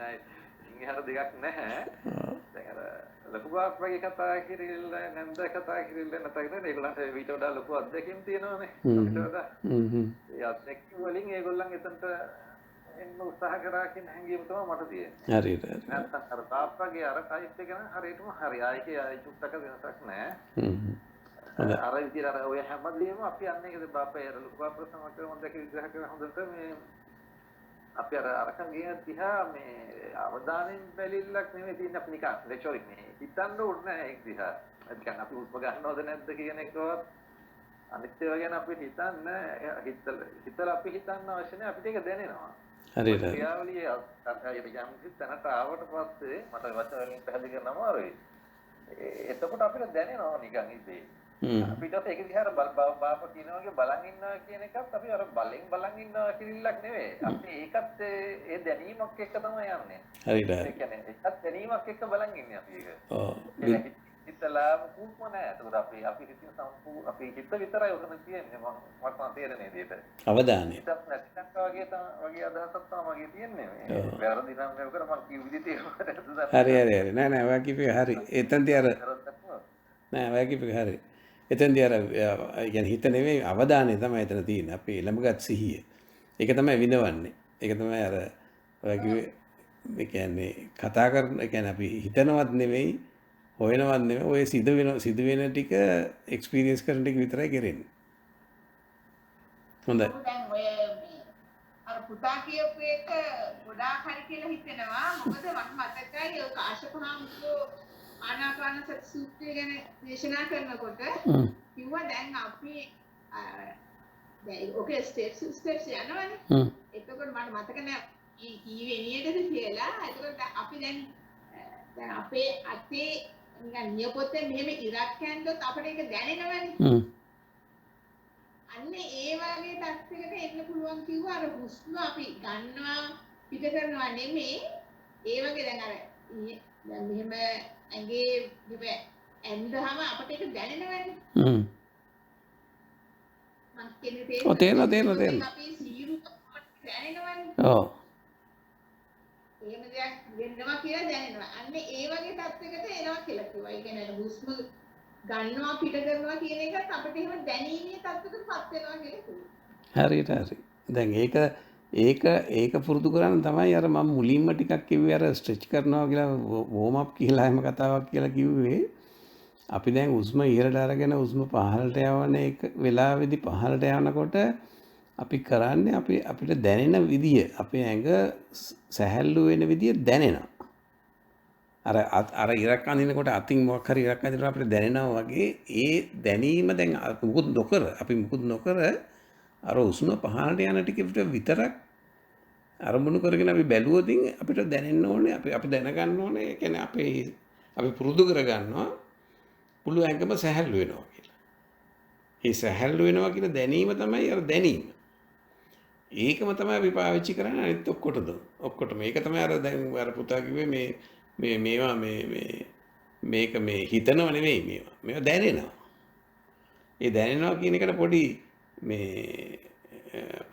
ඉංග්‍රීසි දෙකක් නැහැ. දැන් අර ලොකු බාප්පාගේ කතා කිරිල්ල නැන්ද කතා කිරිල්ල නැතගෙන ඒගොල්ලන්ට ඊට වඩා ලොකු අත්දැකීම් තියෙනවානේ. අපිට වඩා. ඒ අත්දැකීම් වලින් ඒගොල්ලන් එතනට එන්න උත්සාහ කරා කියන හැඟීම තමයි මට තියෙන්නේ. හරියට. නැත්නම් අර බාප්පාගේ අර ටයිප් එක නම් හරියටම හරි. ආයේ චුට්ටක වෙනසක් නැහැ. අර විදිහට අර ඔය හැමදේම අපි යන්නේ ඒකද බාප්පා අර ලොකු බාප්පා සමග හොඳට විග්‍රහ කරන හොඳට මේ අපි අරකන් ගිය දිහා මේ අවධානයෙන් බැලිල්ලක් නෙමෙයි තියෙන්නේ අපි නිකන් ලෙක්චරින් මේ හිතන්න ඕනේ නැහැ ඒක දිහා. ඒ කියන්නේ අපි උත්ප ගන්නවද නැද්ද කියන එකවත් අනිත් ඒවා ගැන අපි හිතලා අපි හිතන්න අවශ්‍ය නැහැ අපිට ඒක දැනෙනවා. හරියට. ක්‍රියාවලිය යම් තැනට ආවට පස්සේ මට වචන වලින් පැහැදිලි කරන්න අමාරුයි. එතකොට අපිට දැනෙනවා නිකන් ඉතින්. අපිට ඒක දිහා බාප්පා කියනවා වගේ බලන් ඉන්නවා කියන එකත් අපි අර බලන් ඉන්නවා කිරිල්ලක් නෙවෙයි. අපි ඒකත් ඒ දැනීමක් එක්ක තමයි යන්නේ. හරියට. ඒ කියන්නේ ඒකත් දැනීමක් එක්ක බලන් ඉන්නේ අපි ඒක. ඔව්. හිතලා මුකුත්ම නැහැ. ඒකට අපි හිතින් අපි හිත විතරයි උතන තියෙන්නේ. මට තේරෙන්නේ විදිහට. අවධානය. හිතත් නැතිනම් වගේ අදහසක් තමයි මගේ තියෙන්නේ. වැරදි නම් මේක කර මම කිව් විදිහට හරි. නෑ ඔයා කිව්වේ හරි. එතනදී අර නෑ ඔයා කිව්වේ හරි. එතනදී අර يعني හිත නෙමෙයි අවධානය තමයි එතන තියෙන්නේ. අපි ළඟගත් සිහිය. ඒක තමයි විඳවන්නේ. ඒක තමයි අර ඔයා කිව්වේ ඒ කියන්නේ කතා කරන ඒ කියන්නේ අපි හිතනවත් නෙමෙයි හොයනවත් නෙමෙයි ඔය සිදුවෙන ටික එක්ස්පීරියන්ස් කරන ටික විතරයි කරන්නේ. හොඳයි. දැන් ඔය අර පුතා කියපු එක ගොඩාක් හරි කියලා හිතෙනවා. මොකද මට මතකයි ඔය කාශ්‍යප හාමුදුරුවෝ ආනාපාන සති සූත්‍රය ගැන දේශනා කරනකොට කිව්වා දැන් අපි දැන් ඔකේ ස්ටෙප්ස් යනවනේ. එතකොට මට මතක නෑ කීවේ එළියටද කියලා. ඒකට අපි දැන් අපේ අතේ නිකන් නියපොත්තේ මෙහෙම ඉරක් හැන්දොත් අපිට ඒක දැනෙනවනේ. අන්න ඒ වගේ තත්යකට එන්න පුළුවන් කිව්වා. අර හුස්ම අපි ගන්නවා පිට කරනවා නෙමෙයි. ඒ වගේ දැන් මෙහෙම ඇඟේ ඇඳහම අපිට ඒක දැනෙනවනේ. මම කියන්නේ ඔව් තේරෙනවා. අපි සීරු දැනෙනවනේ. ඔව්. එහෙම දෙයක් වෙනවා කියලා දැනෙනවා. අන්න ඒ වගේ තත්යකට එනවා කියලා කිව්වා. ඒ කියන්නේ හුස්ම ගන්නවා පිට කරනවා කියන එකත් අපිට එහෙම දැනීමේ තත්ත්වයකටපත් වෙනවා කියලා කිව්වා. හරි. දැන් ඒක පුරුදු කරන්න තමයි අර මම මුලින්ම ටිකක් කිව්වේ අර ස්ට්‍රෙච් කරනවා කියලා වෝම් අප් කියලා එහෙම කතාවක් කියලා කිව්වේ. අපි දැන් හුස්ම ඉහළට අරගෙන හුස්ම පහළට යවන එක වෙලාවේදී පහළට යනකොට අපි කරන්නේ අපිට දැනෙන විදිය අපේ ඇඟ සැහැල්ලු වෙන විදිය දැනෙනවා. අර ඉරක් අඳිනකොට අතින් මොකක් හරි ඉරක් අඳිනකොට අපිට දැනෙනවා වගේ ඒ දැනීම දැන් මුකුත් නොකර අර උස්ම පහළට යන ටිකට විතරක් අරමුණු කරගෙන අපි බැලුවොත් අපිට දැනෙන්න ඕනේ අපි දැනගන්න ඕනේ ඒ කියන්නේ අපි පුරුදු කරගන්නවා පුළු ඇඟම සැහැල්ලු වෙනවා කියලා. ඒ සැහැල්ලු වෙනවා කියන දැනීම තමයි අර දැනීම. ඒකම තමයි අපි පාවිච්චි කරන්නේ අනිත් ඔක්කොටම. ඒක තමයි අර දැන් අර පුතා කිව්වේ මේවා මේක මේ හිතනව නෙමෙයි මේවා දැනෙනවා. ඒ දැනෙනවා කියන එකට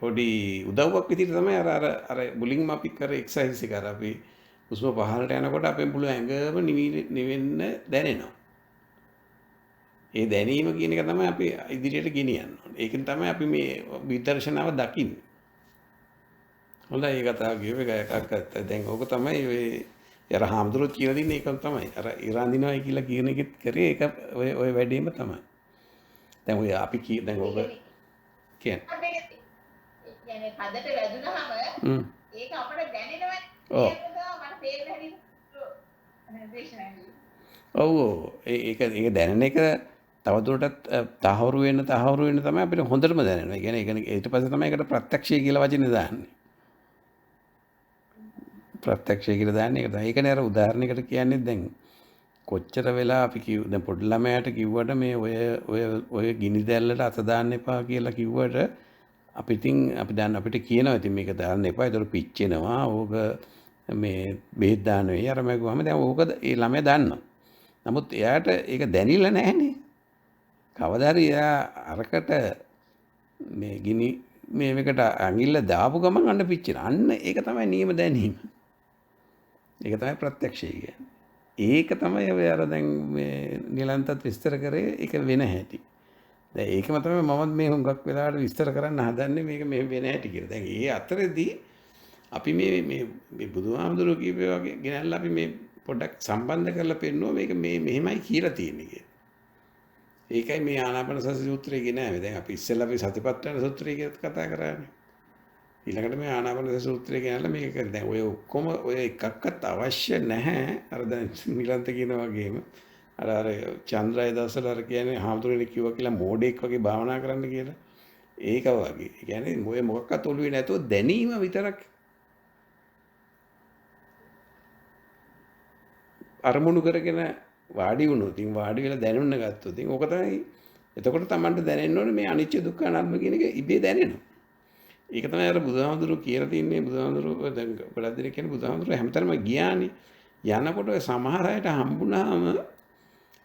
පොඩි උදව්වක් විදිහට තමයි අර බුලින්ම අපි කර එක්සර්සයිස් එක අපි හුස්ම පහළට යනකොට අපේ මුළු ඇඟම නිවෙන්න දැනෙනවා. ඒ දැනීම කියන එක තමයි අපි ඉදිරියට ගෙනියන්න ඕනේ. ඒකෙන් තමයි අපි මේ විදර්ශනාව දකින්නේ. හොඳයි ඒ කතාව කියුවේ එකක් දැන් ඕක තමයි ඔය අර හාමුදුරුවෝ කියලා දෙන්නේ ඒකම තමයි. අර ඉරාඳිනවයි කියලා කියන එකෙත් කරේ ඒක ඔය වැඩේම තමයි. දැන් ඔය අපි දැන් ඕක කියන්නේ. කියන්නේ පදට වැදුනහම ඒක අපිට දැනෙනවනේ. ඔව්. ඒක තමයි මට තේරෙන්නේ හැටි. ඔව් ඒක දැනෙන එක තවදුරටත් තහවුරු වෙන තමයි අපිට හොඳටම දැනෙනවා. ඒ කියන්නේ ඊට පස්සේ තමයි ඒකට ප්‍රත්‍යක්ෂය කියලා වචනේ දාන්නේ. ප්‍රත්‍යක්ෂය කියලා දාන්නේ ඒක තමයි. ඒකනේ අර උදාහරණයකට කියන්නේ දැන් කොච්චර වෙලා අපි දැන් පොඩි ළමයාට කිව්වට මේ ඔය ගිනි දැල්ලට අත දාන්න එපා කියලා කිව්වට අපිට කියනවා ඉතින් මේක දාන්න එපා. ඒතර පිච්චෙනවා. ඕක මේ බෙහෙත් දාන්න වෙයි. අර මම ගිහම දැන් ඕක ඒ ළමයා දන්නවා. නමුත් එයාට ඒක දැනෙලා නැහැනේ. කවදා හරි එයා අරකට මේ ගිනි මේකට ඇඟිල්ල දාපු ගමන් අන්න පිච්චෙනවා. අන්න ඒක තමයි නියම දැනීම. ඒක තමයි ප්‍රත්‍යක්ෂය කියන්නේ. ඒක තමයි ඔය අර දැන් මේ නිලන්තත් විස්තර කරේ ඒක වෙන හැටි. දැන් ඒකම තමයි මමත් මේ හුඟක් වෙලාවට විස්තර කරන්න හදන්නේ මේක මේ වෙන හැටි කියලා. දැන් ඒ අතරේදී අපි මේ බුදුහාමුදුරුවෝ කියපේ වගේ ගෙනල්ලා අපි මේ පොඩ්ඩක් සම්බන්ධ කරලා පෙන්නනවා මේක මෙහෙමයි කියලා තියෙන්නේ කියලා. ඒකයි මේ ආනාපාන සති සූත්‍රය ගෙනාවේ. දැන් අපි ඉස්සෙල්ලා අපි සතිපට්ඨාන සූත්‍රය ගැන කතා කරානේ. ඊළඟට මේ ආනාපාන සති සූත්‍රය ගෙනල්ලා මේක කරේ. දැන් ඔය ඔක්කොම ඔය එකක්වත් අවශ්‍ය නැහැ. අර දැන් නිරන්ත කියන වගේම අර චන්ද්‍රය දවසල අර කියන්නේ හාමුදුරනේ කිව්වා කියලා මෝඩෙක් වගේ භාවනා කරන්න කියලා. ඒක වගේ. ඒ කියන්නේ මොය මොකක්වත් ඔළුවේ නැතුව දැනීම විතරක් අරමුණු කරගෙන වාඩි වුණොත් ඉතින් වාඩි වෙලා දැනුන්න ගත්තොත් ඉතින් ඕක තමයි. එතකොට Tamanට දැනෙන්න ඕනේ මේ අනිච්ච දුක්ඛ අනාත්ම කියන එක ඉබේ දැනෙනවා. ඒක තමයි අර බුදුහාමුදුරුවෝ කියලා තින්නේ. බුදුහාමුදුරුවෝ දැන් ගොඩක් දෙනෙක් කියන්නේ බුදුහාමුදුරුවෝ හැමතැනම ගියානේ. යනකොට ඔය සමහර අයට හම්බුනාම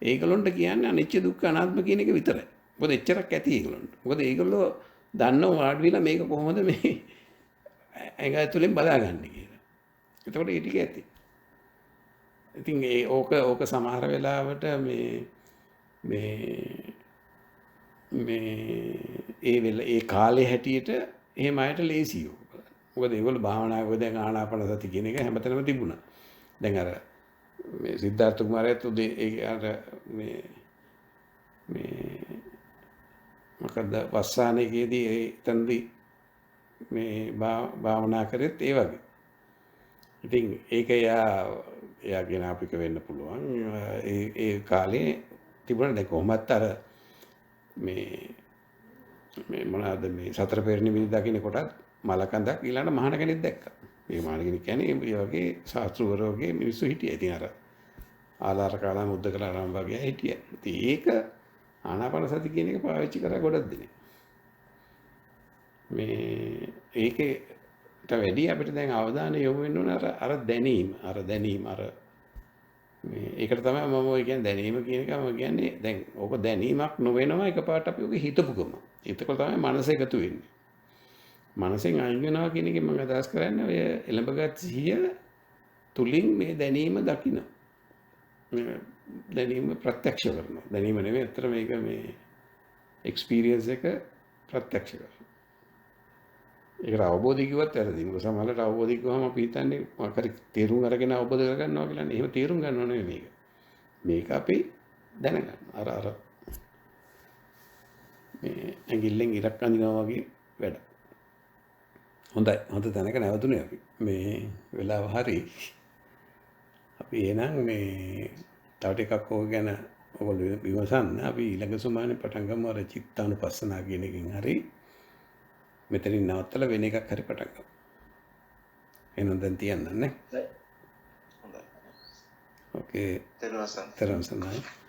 ඒගොල්ලන්ට කියන්නේ අනිච්ච දුක්ඛ අනාත්ම කියන එක විතරයි. මොකද එච්චරක් ඇති ඒගොල්ලන්ට. මොකද ඒගොල්ලෝ දන්නව වාඩි වෙලා මේක කොහොමද මේ ඇඟ ඇතුලෙන් බලාගන්නේ කියලා. එතකොට ඒ ටික ඇති. ඉතින් ඕක සමහර වෙලාවට ඒ කාලේ හැටියට එහෙම අයට ලේසියි. මොකද ඒගොල්ලෝ භාවනා කරලා දැන් ආනාපාන සති කියන එක හැමතැනම තිබුණා. දැන් අර මේ සිද්ධාර්ථ කුමාරයාත් උදේ අර මේ මොකද වස්සානේකේදී එතනදී මේ භාවනා කරෙත් ඒ වගේ. ඉතින් ඒක එයාගෙන අපික වෙන්න පුළුවන්. ඒ කාලේ තිබුණා දැන් කොහොමත් අර මේ මොනවාද මේ සතර පෙරණි විදි දකින්න කොටත් මලකඳක් ඊළඟ මහාන කෙනෙක් දැක්කා. මේ මානගෙන කියන්නේ මේ වගේ ශාස්ත්‍රවරු වගේ මිනිස්සු හිටියා. ඉතින් අර ආලාර කාලා මුද්දකලාරාම වගේ හිටියා. ඉතින් ඒක ආනාපාන සති කියන එක පාවිච්චි කරා ගොඩක් දෙනෙක්. මේ ඒකේට වැඩි අපිට දැන් අවධානය යොමු වෙන්න ඕන අර දැනීම අර මේ ඒකට තමයි මම ඔය කියන්නේ දැනීම කියන එක මම කියන්නේ දැන් ඕක දැනීමක් නොවෙනවා එකපාරට අපි ඔක හිතපුකම. ඒකවල තමයි මනස එකතු වෙන්නේ. මනසෙන් අයින් වෙනවා කියන එකෙන් මම අදහස් කරන්නේ ඔය එළඹගත් සිහිය තුලින් මේ දැනීම දකින්න. මේ දැනීම ප්‍රත්‍යක්ෂ කරනවා. දැනීම නෙමෙයි අතර මේක මේ එක්ස්පීරියන්ස් එක ප්‍රත්‍යක්ෂ කරනවා. ඒකට අවබෝධය කිව්වත් වැරදි. මොකද සමහරවිට අවබෝධය කිව්වම අපි හිතන්නේ මොකක් හරි තේරුම් අරගෙන අවබෝධ කරගන්නවා කියලා නේ. එහෙම තේරුම් ගන්නව නෙමෙයි මේක. මේක අපි දැනගන්න. අර මේ ඇඟිල්ලෙන් ඉරක් අඳිනවා වගේ වැඩ. හොඳයි. හොඳ තැනක නැවතුනේ අපි. මේ වෙලාව හරි. අපි එහෙනම් මේ තව ටිකක් ඕක ගැන ඔයගොල්ලෝ විමසන්න. අපි ඊළඟ සුමානේ පටන් ගමු අර චිත්තානුපස්සනා කියන එකෙන් හරි. මෙතනින් නවත්තලා වෙන එකක් හරි පටන් ගමු. එහෙනම් දැන් තියන්න නේ. හොඳයි. ඕකේ. තෙරුවන් සරණයි. තෙරුවන් සරණයි.